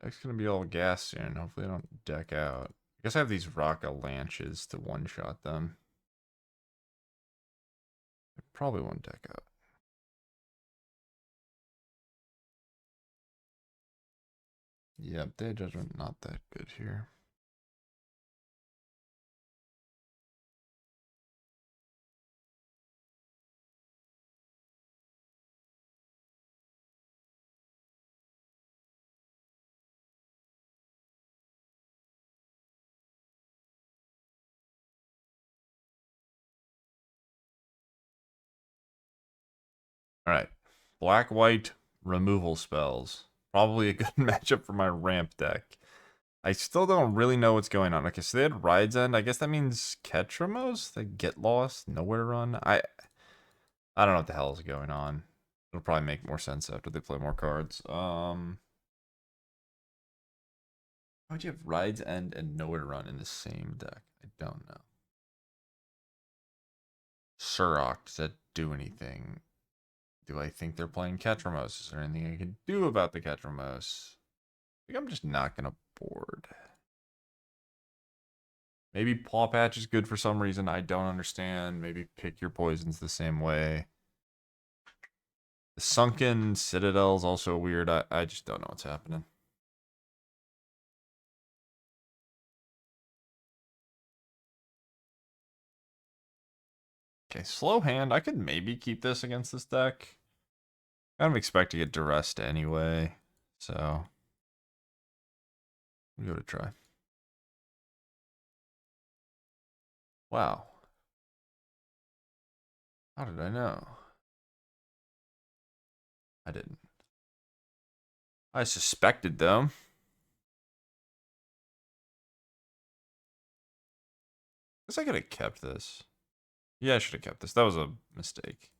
Deck's gonna be all gas soon. Hopefully I don't deck out. I guess I have these Raka Lanches to one-shot them. I probably won't deck out. Yep, Day of Judgment not that good here. All right. Black white removal spells. Probably a good matchup for my ramp deck. I still don't really know what's going on. Okay, so they had Ride's End. I guess that means Ketramos. They get lost, nowhere to run. I don't know what the hell is going on. It'll probably make more sense after they play more cards. Why would you have Ride's End and Nowhere to Run in the same deck? I don't know. Surrock, does that do anything? Do I think they're playing Ketramos? Is there anything I can do about the Ketramos? I think I'm just not gonna board. Maybe Paw Patch is good for some reason I don't understand. Maybe pick your poisons the same way. The Sunken Citadel is also weird. I just don't know what's happening. Okay, slow hand. I could maybe keep this against this deck. Kind of expect to get duressed anyway, so we'll give it a try. Wow. How did I know? I didn't. I suspected them. Guess I could have kept this. Yeah, I should have kept this. That was a mistake.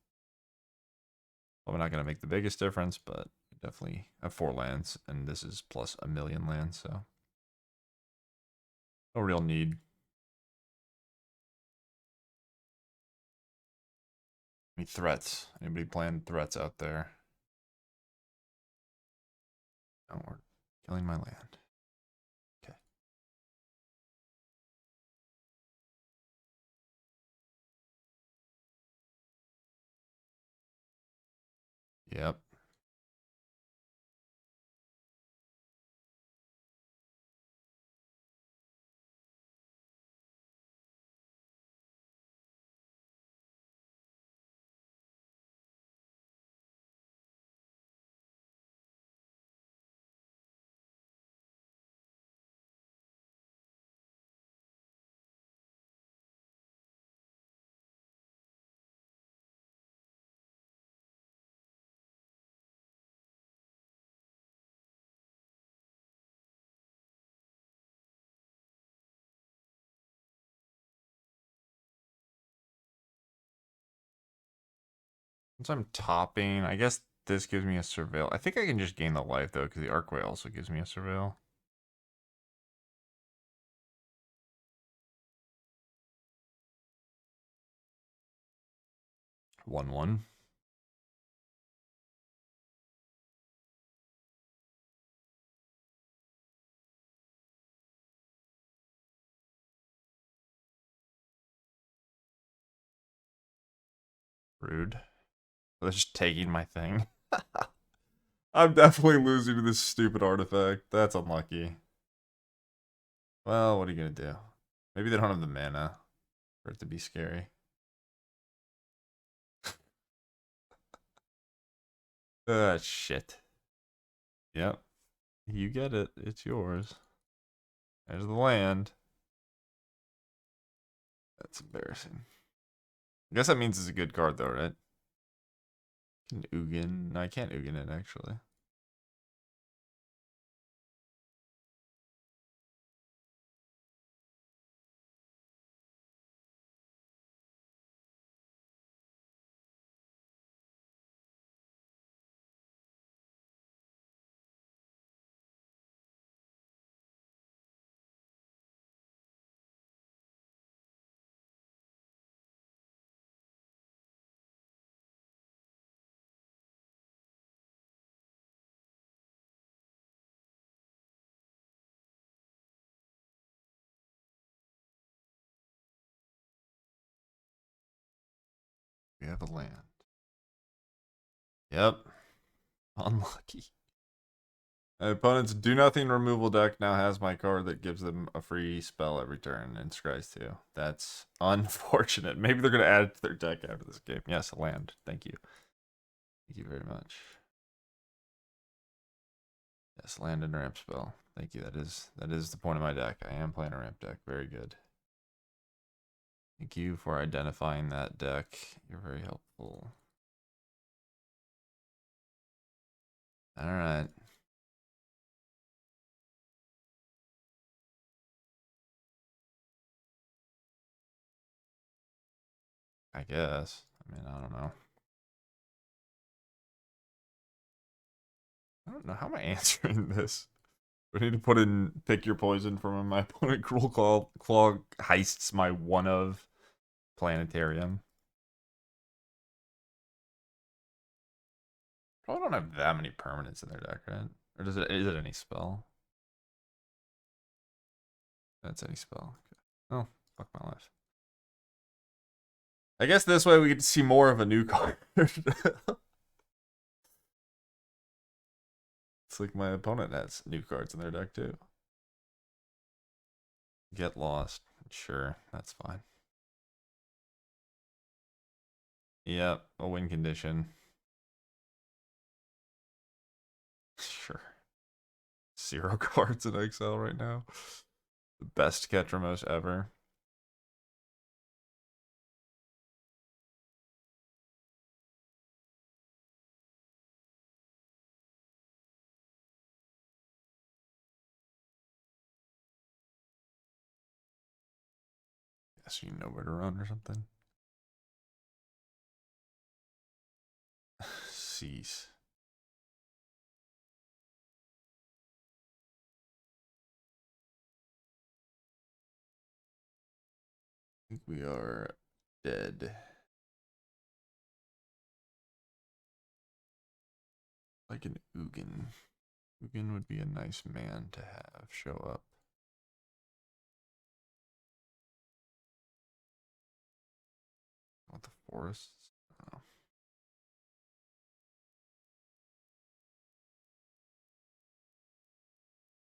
Probably not going to make the biggest difference, but definitely have 4 lands, and this is plus 1,000,000 lands, so no real need. Any threats? Anybody playing threats out there? No, we're killing my land. Okay. Yep. Once I'm topping, I guess this gives me a surveil. I think I can just gain the life, though, because the Archway also gives me a surveil. One. Rude. They're just taking my thing. I'm definitely losing to this stupid artifact. That's unlucky. Well, what are you gonna do? Maybe they don't have the mana for it to be scary. Shit. Yep. You get it. It's yours. There's the land. That's embarrassing. I guess that means it's a good card, though, right? Can Ugin. No, I can't Ugin it, actually. We have a land. Yep. Unlucky. My opponent's do nothing removal deck now has my card that gives them a free spell every turn in Scry's 2. That's unfortunate. Maybe they're going to add it to their deck after this game. Yes, a land. Thank you. Thank you very much. Yes, land and ramp spell. Thank you. That is the point of my deck. I am playing a ramp deck. Very good. Thank you for identifying that deck. You're very helpful. Alright. I guess. I mean, I don't know. I don't know. How am I answering this? We need to put in pick your poison from when my opponent Cruel Claw heists my one of Planetarium. Probably don't have that many permanents in their deck, right? Or is it any spell? That's any spell. Okay. Oh, fuck my life. I guess this way we get to see more of a new card. It's like my opponent has new cards in their deck too. Get lost. Sure, that's fine. Yep, a win condition. Sure. 0 cards in Excel right now. The best Ketramos ever. Guess you know where to run or something. Cease. I think we are dead. Like an Ugin. Ugin would be a nice man to have show up. Want the forests? Oh.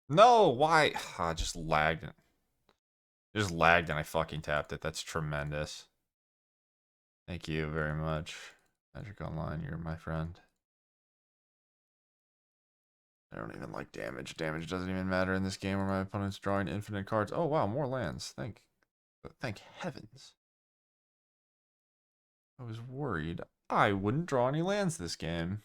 No, why? I just lagged. Just lagged and I fucking tapped it. That's tremendous. Thank you very much. Magic Online, you're my friend. I don't even like damage. Damage doesn't even matter in this game where my opponent's drawing infinite cards. Oh wow, more lands. Thank heavens. I was worried I wouldn't draw any lands this game.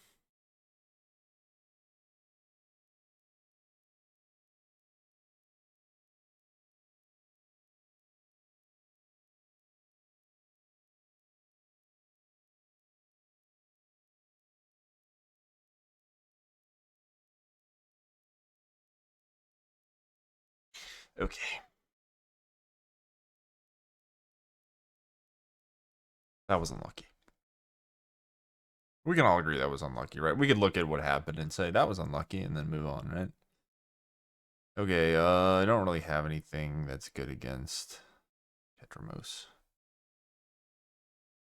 Okay. That was unlucky. We can all agree that was unlucky, right? We could look at what happened and say that was unlucky and then move on, right? Okay, I don't really have anything that's good against Tetramos.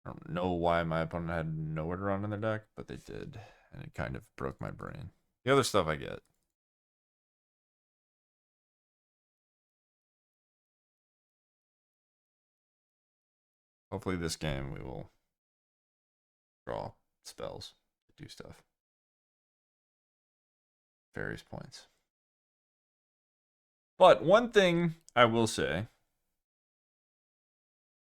I don't know why my opponent had nowhere to run in their deck, but they did, and it kind of broke my brain. The other stuff I get. Hopefully this game we will draw spells, do stuff. Various points. But one thing I will say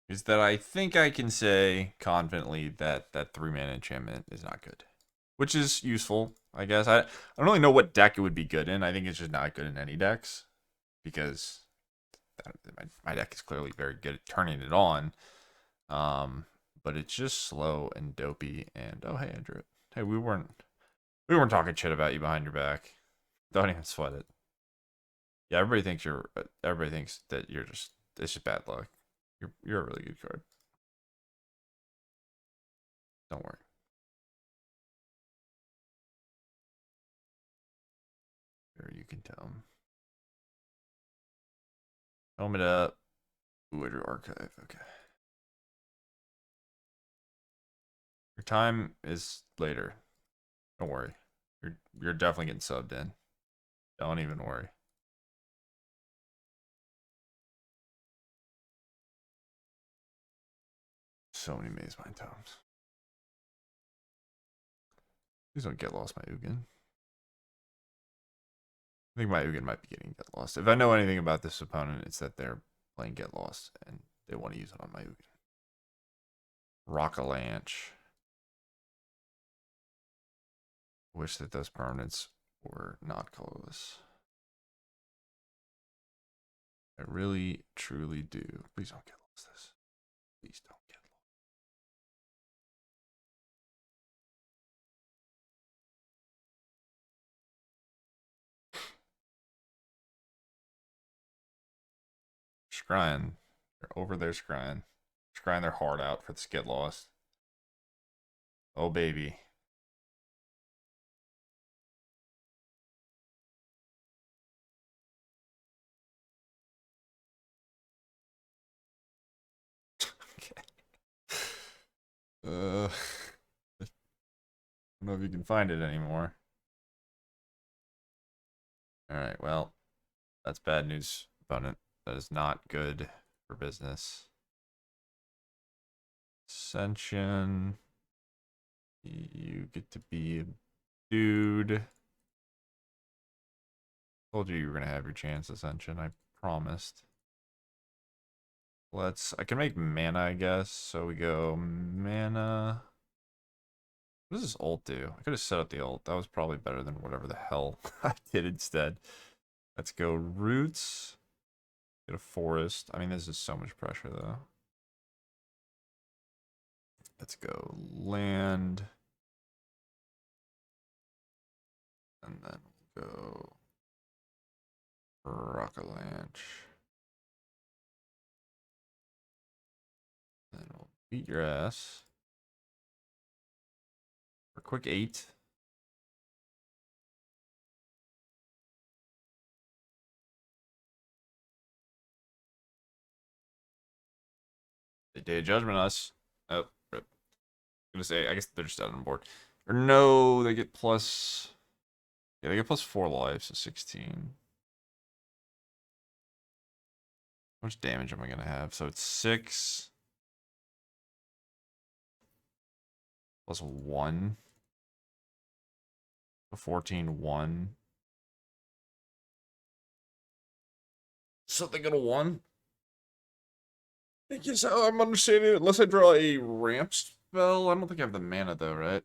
is that I think I can say confidently that that 3-mana enchantment is not good. Which is useful, I guess. I don't really know what deck it would be good in. I think it's just not good in any decks. Because my deck is clearly very good at turning it on. But it's just slow and dopey. And oh hey, Andrew. Hey, we weren't talking shit about you behind your back. Don't even sweat it. Yeah, everybody thinks that you're just it's just bad luck. You're a really good card. Don't worry. Sure, you can tell him. Helmet up. Ooh, I drew archive. Okay. Your time is later. Don't worry. You're definitely getting subbed in. Don't even worry. So many Maze Mind Tomes. Please don't get lost, my Ugin. I think my Ugin might be getting get lost. If I know anything about this opponent, it's that they're playing get lost and they want to use it on my Ugin. Rockalanche. Wish that those permanents were not colorless. I really, truly do. Please don't get lost this. Please don't get lost. Scrying. They're over there scrying. Scrying their heart out for this get lost. Oh, baby. Okay. I don't know if you can find it anymore. Alright, well, that's bad news, opponent. That is not good for business. Ascension. You get to be a dude. Told you were going to have your chance, Ascension. I promised. I can make mana, I guess. So we go mana. What does this ult do? I could have set up the ult. That was probably better than whatever the hell I did instead. Let's go roots. Get a forest. I mean, this is so much pressure, though. Let's go land. And then we'll go Rockavalanche. Then we'll beat your ass. For quick 8. They Day of Judgment us. Oh, rip. I'm gonna say, I guess they're just out on board. Or no, they get plus. Yeah, they get plus 4 lives, so 16. How much damage am I gonna have? So it's 6 plus 1. 14, 1. Something at a 1. I guess I'm understanding it. Unless I draw a ramp spell. I don't think I have the mana though, right?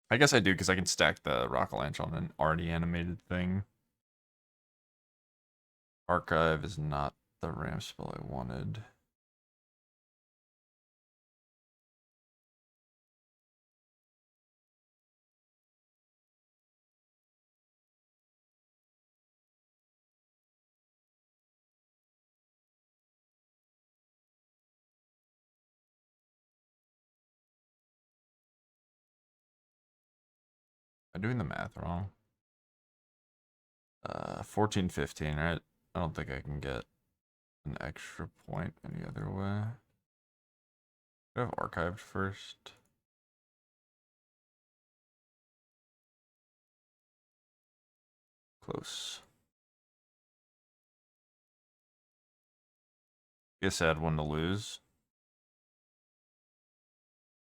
I guess I do because I can stack the Rockavalanche on an already animated thing. Archive is not the ramp spell I wanted. Am I doing the math wrong? 14, 15, right? I don't think I can get an extra point any other way. Do I have archived first? Close. Guess I had one to lose.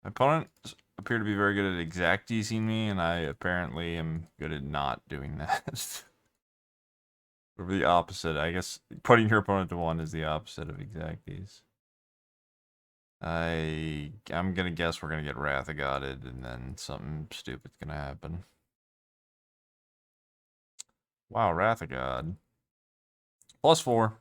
My opponents appear to be very good at exact DCing me, and I apparently am good at not doing that. Or the opposite. I guess putting your opponent to 1 is the opposite of exacties. I'm gonna guess we're gonna get Wrath of Godded, and then something stupid's gonna happen. Wow, Wrath of God. Plus 4.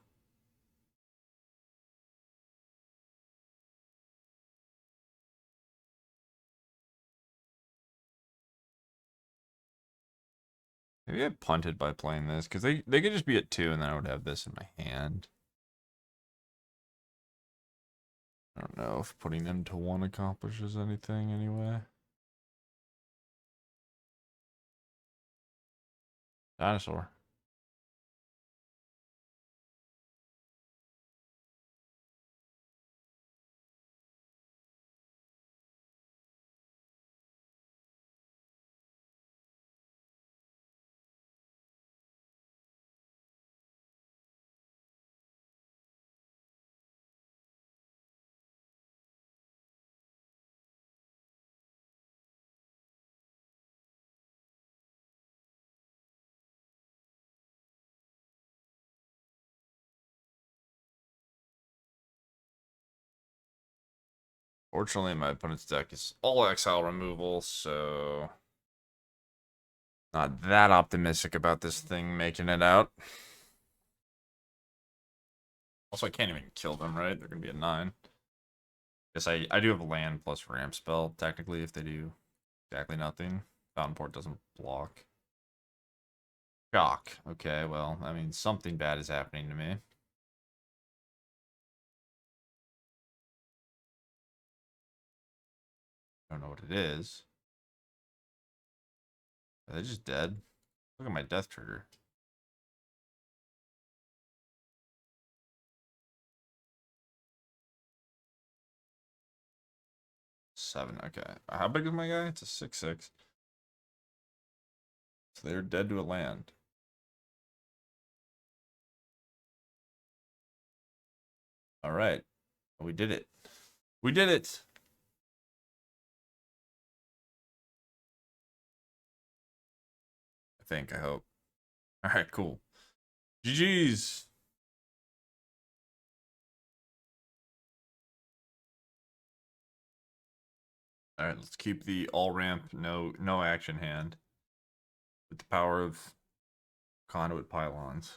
Maybe I punted by playing this, because they could just be at 2, and then I would have this in my hand. I don't know if putting them to 1 accomplishes anything anyway. Dinosaur. Fortunately, my opponent's deck is all exile removal, so not that optimistic about this thing making it out. Also, I can't even kill them, right? They're going to be a 9. Guess I do have a land plus ramp spell, technically, if they do exactly nothing. Fountainport doesn't block. Shock. Okay, well, I mean, something bad is happening to me. I don't know what it is. Are they just dead? Look at my death trigger. Seven. Okay. How big is my guy? It's a 6/6. So they're dead to a land. All right. We did it. We did it. I think. I hope. All right. Cool. GG's. All right. Let's keep the all ramp, no action hand with the power of conduit pylons.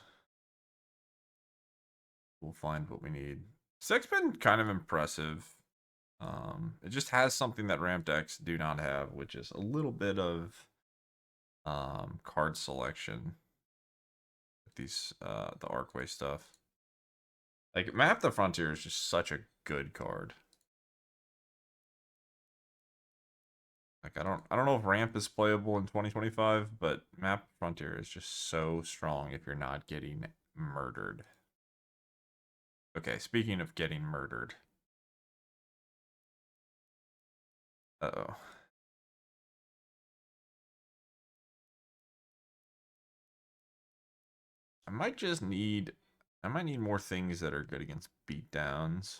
We'll find what we need. Deck's been kind of impressive. It just has something that ramp decks do not have, which is a little bit of card selection. These the Arcway stuff. Like Map the Frontier is just such a good card. Like I don't know if ramp is playable in 2025, but Map the Frontier is just so strong if you're not getting murdered. Okay, speaking of getting murdered. Uh-oh. I might need more things that are good against beatdowns.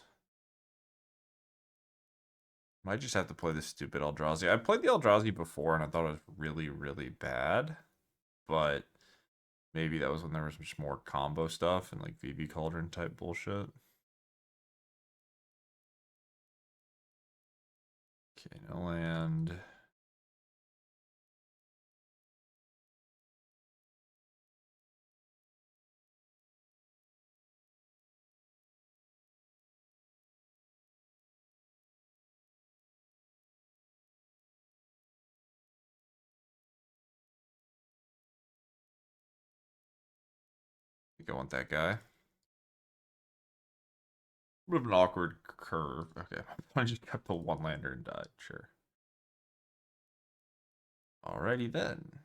Might just have to play this stupid Eldrazi. I played the Eldrazi before and I thought it was really, really bad. But maybe that was when there was much more combo stuff and like VB Cauldron type bullshit. Okay, no land. I think I want that guy. Bit of an awkward curve. Okay, I just kept the one lander and died. Sure. Alrighty then.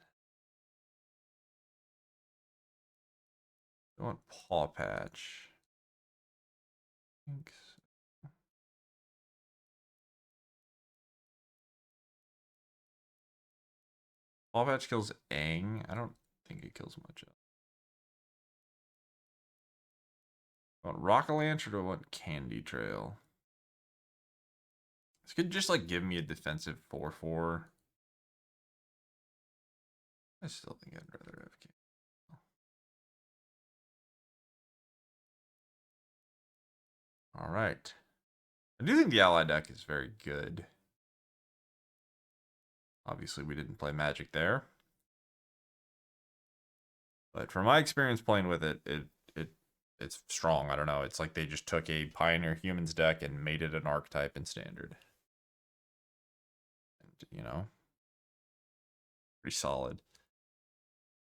I want Paw Patch. Thanks. Paw Patch kills Aang. I don't think it kills much else. I want Rock-a-Lanche or do I want Candy Trail? This could just like give me a defensive 4/4. I still think I'd rather have Candy. All right. I do think the ally deck is very good. Obviously, we didn't play Magic there. But from my experience playing with it, it's strong. I don't know. It's like they just took a Pioneer Humans deck and made it an archetype in Standard. And, you know, pretty solid.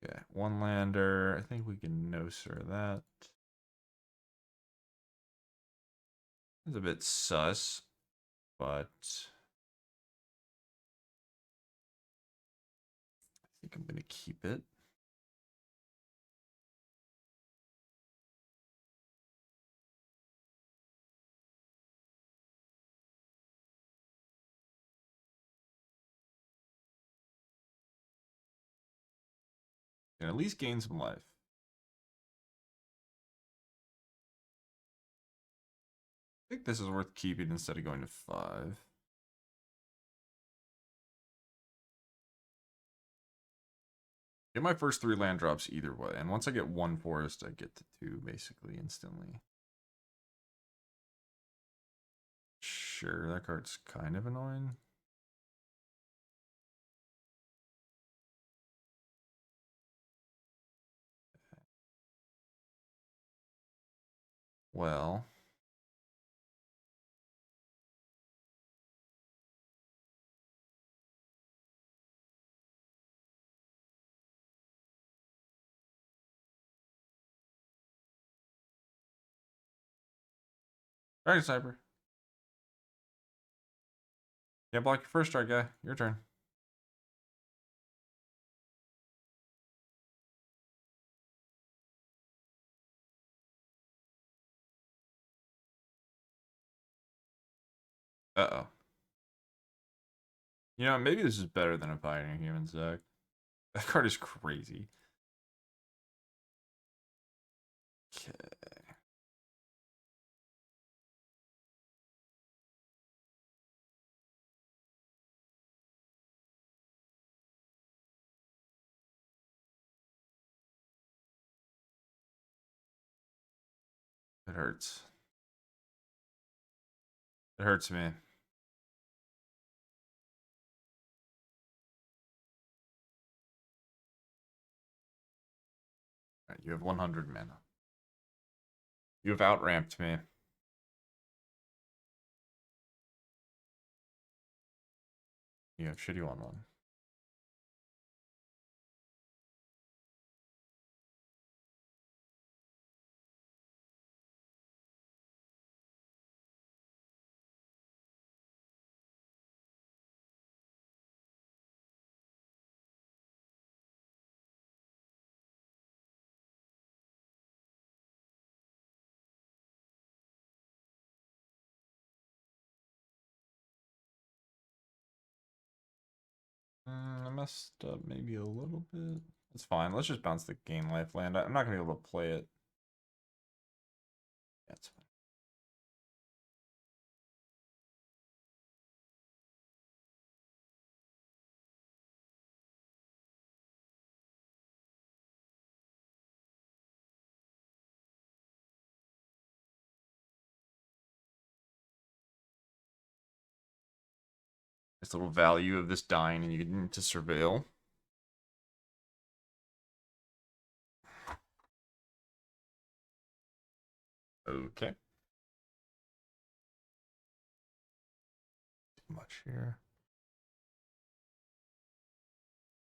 Yeah, one lander. I think we can no-sir that. It's a bit sus, but I think I'm going to keep it. And at least gain some life. I think this is worth keeping instead of going to 5. Get my first 3 land drops either way. And once I get 1 forest, I get to 2 basically instantly. Sure, that card's kind of annoying. Well, Dragon Sniper. Yeah, block your first strike, guy. Your turn. Uh-oh. You know, maybe this is better than a Pioneer Human deck. That card is crazy. Okay. It hurts. It hurts me. Right, you have 100 mana. You have outramped me. You have shitty 1/1. I messed up maybe a little bit. It's fine. Let's just bounce the gain life land. I'm not going to be able to play it. That's fine. This little value of this dying and you get to surveil. Okay. Too much here.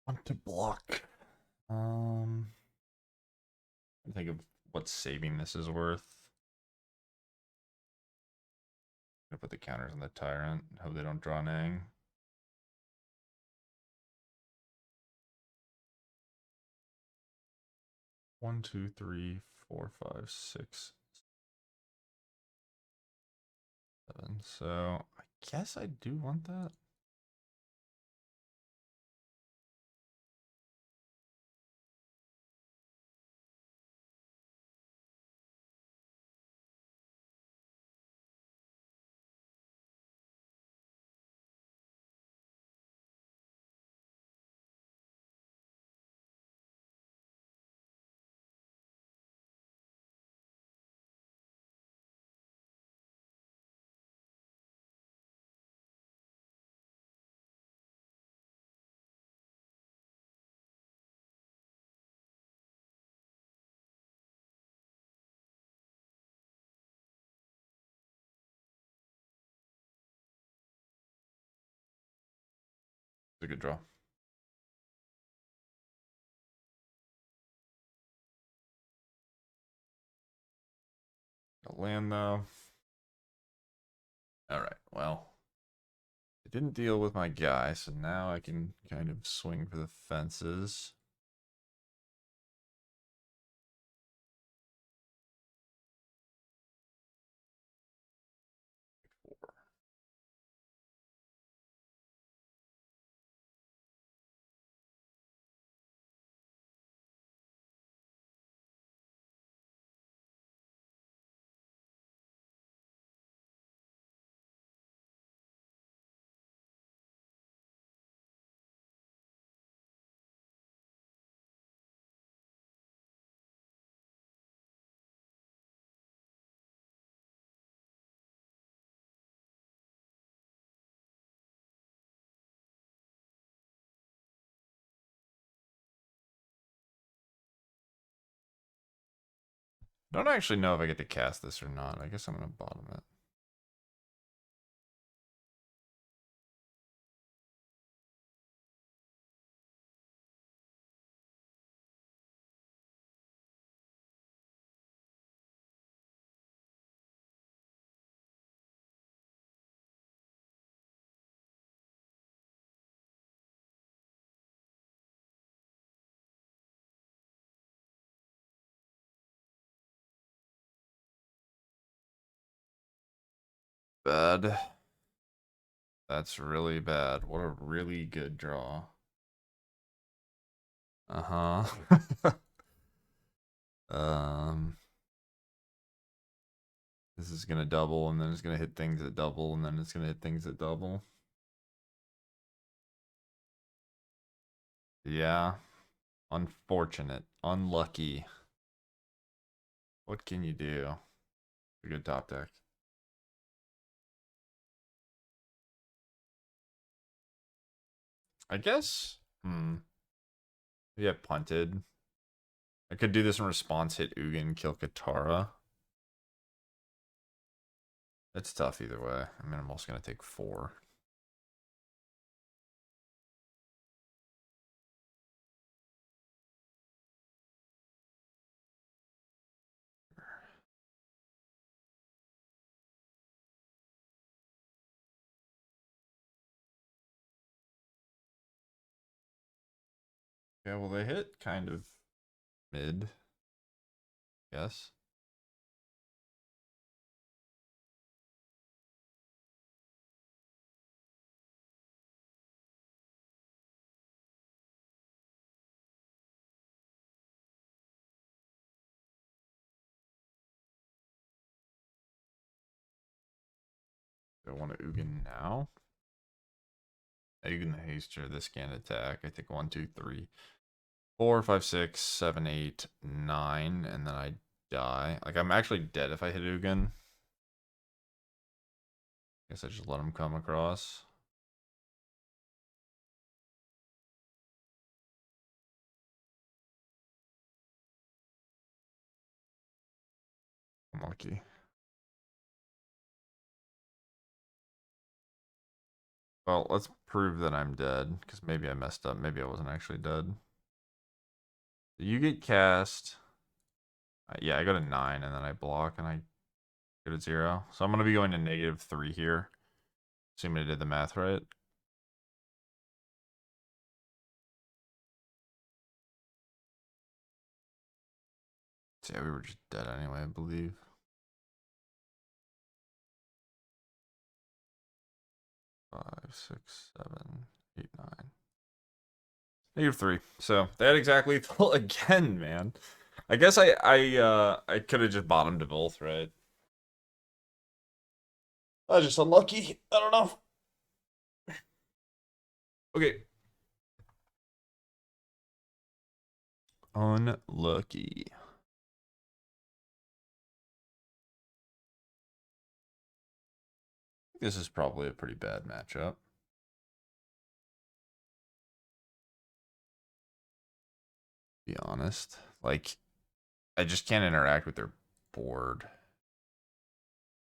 Want to block. I think of what saving this is worth. I'm gonna put the counters on the Tyrant. Hope they don't draw Nang. One, two, three, four, five, six, seven. So I guess I do want that. It's a good draw. A land though. All right. Well, I didn't deal with my guy, so now I can kind of swing for the fences. Don't actually know if I get to cast this or not. I guess I'm gonna bottom it. Bad. That's really bad. What a really good draw. Uh-huh. um, this is gonna double, and then it's gonna hit things at double, and then it's gonna hit things at double. Yeah. Unfortunate. Unlucky. What can you do? A good top deck. I guess. Yeah, punted. I could do this in response, hit Ugin, kill Katara. It's tough either way. I mean, I'm also gonna take 4. Yeah, well, they hit kind of mid. Yes. Do I want to Ugin now? Ugin the Haster, this can attack. I think 1, 2, 3, 4, 5, 6, 7, 8, 9, and then I die. Like, I'm actually dead if I hit Ugin. Guess I just let him come across. I'm lucky. Well, let's prove that I'm dead, because maybe I messed up. Maybe I wasn't actually dead. You get cast. Yeah, I go to 9, and then I block, and I go to 0. So I'm going to be going to -3 here. Assuming I did the math right. So yeah, we were just dead anyway, I believe. Five, six, seven, eight, nine. -3. So they had exactly full again, man. I guess I could have just bottomed to both, right? I was just unlucky. I don't know. Okay. Unlucky. This is probably a pretty bad matchup. Be honest. Like, I just can't interact with their board.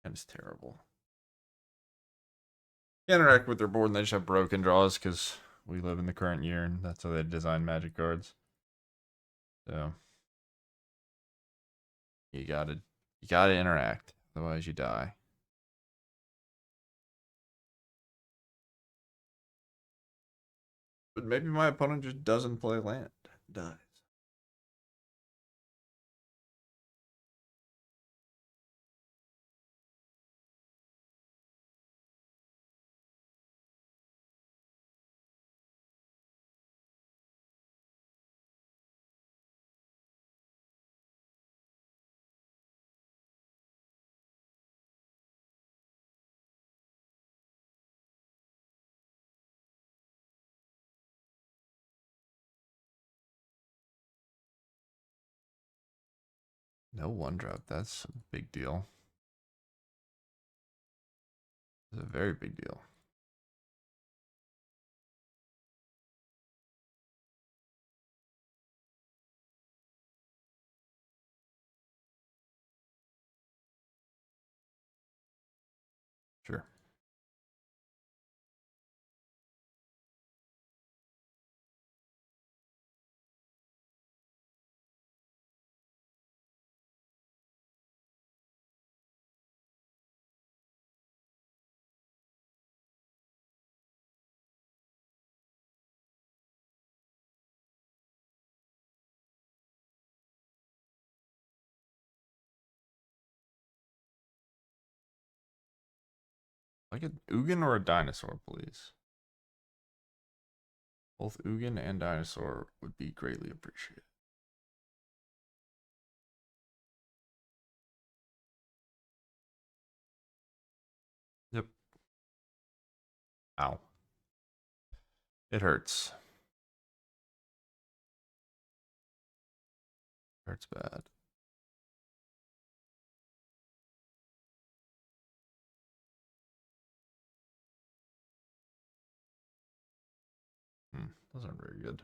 And it's terrible. Can't interact with their board and they just have broken draws because we live in the current year and that's how they design Magic cards. So you gotta interact, otherwise you die. But maybe my opponent just doesn't play land. Dies. No 1-drop. That's a big deal. It's a very big deal. Sure. Like an Ugin or a dinosaur, please. Both Ugin and dinosaur would be greatly appreciated. Yep. Ow. It hurts. Hurts bad. Those aren't very good.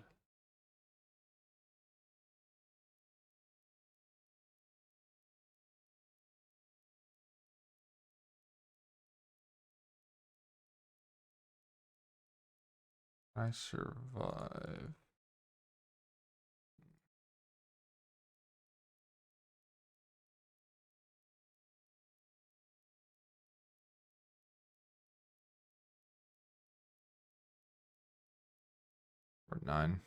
I survive. Or 9.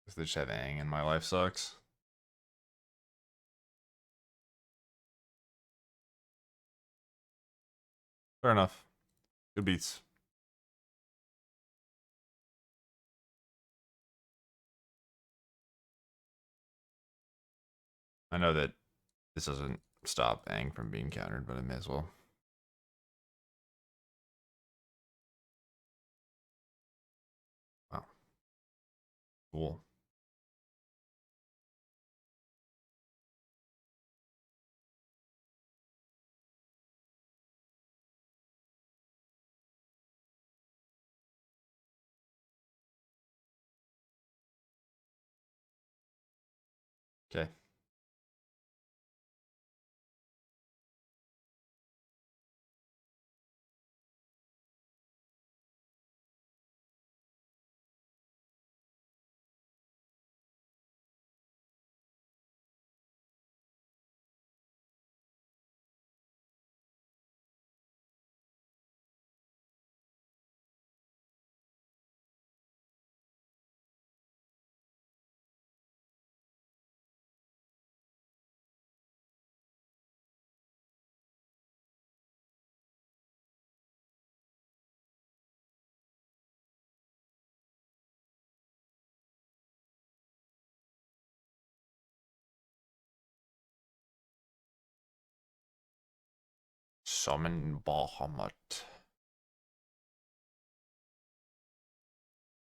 Because they just have Aang and my life sucks. Fair enough. Good beats. I know that this doesn't stop Aang from being countered, but I may as well. Wow. Cool. Okay. Summon Bahamut.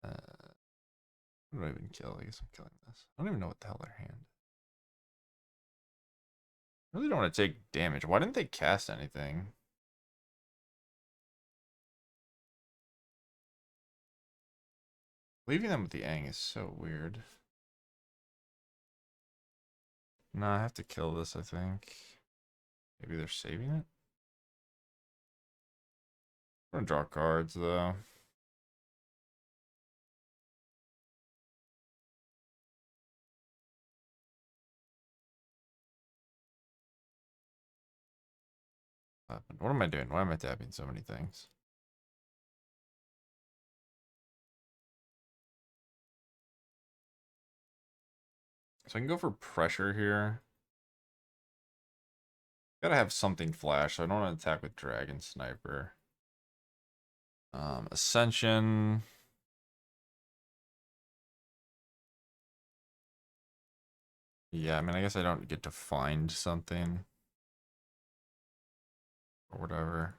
What do I even kill? I guess I'm killing this. I don't even know what the hell their hand. I really don't want to take damage. Why didn't they cast anything? Leaving them with the Aang is so weird. Nah, I have to kill this, I think. Maybe they're saving it? I'm gonna draw cards, though. What am I doing? Why am I tapping so many things? So I can go for pressure here. Gotta have something flash, so I don't want to attack with Dragon Sniper. Ascension. Yeah, I mean, I guess I don't get to find something. Or whatever.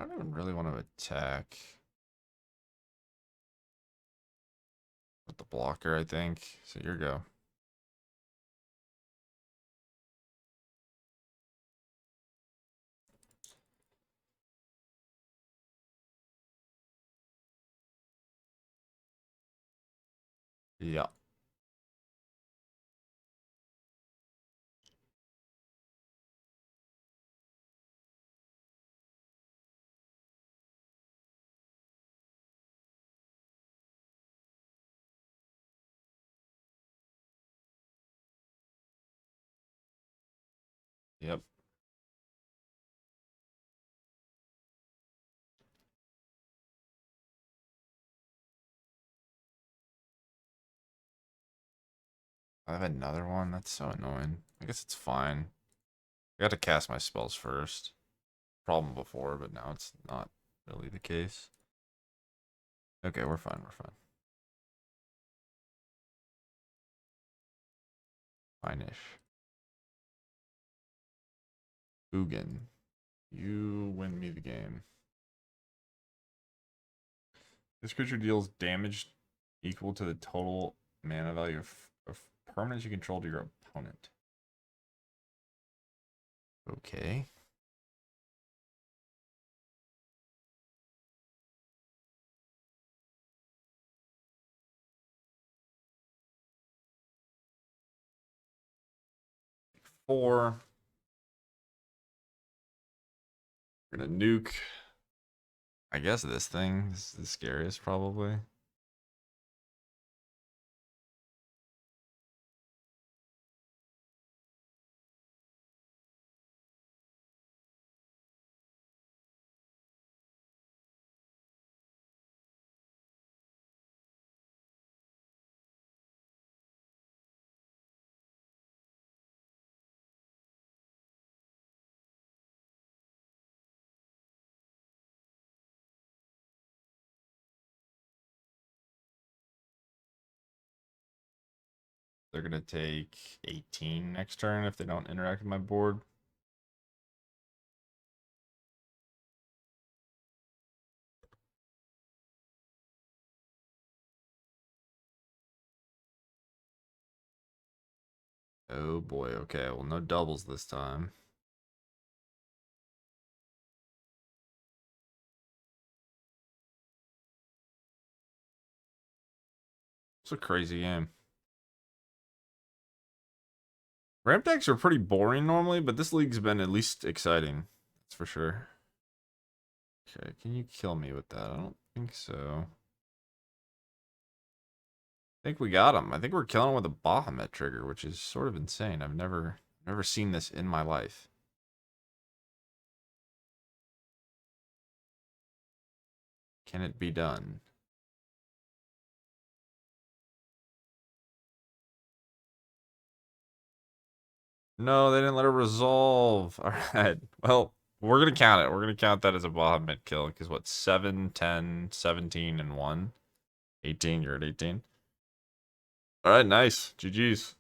don't even really want to attack with the blocker, I think. So here you go. Yeah. Yep. I have another one. That's so annoying. I guess it's fine. I got to cast my spells first. Problem before, but now it's not really the case. Okay, we're fine. We're fine. Fine-ish. Ugin. You win me the game. This creature deals damage equal to the total mana value of permanents you control to your opponent. Okay. Four. We're gonna nuke. I guess this thing is the scariest, probably. They're gonna take 18 next turn if they don't interact with my board. Oh boy, okay, well, no doubles this time. It's a crazy game. Ramp decks are pretty boring normally, but this league's been at least exciting. That's for sure. Okay, can you kill me with that? I don't think so. I think we got him. I think we're killing him with a Bahamut trigger, which is sort of insane. I've never seen this in my life. Can it be done? No, they didn't let it resolve. All right. Well, we're going to count it. We're going to count that as a Bahamut kill because what? 7, 10, 17, and 1. 18. You're at 18. All right, nice. GG's.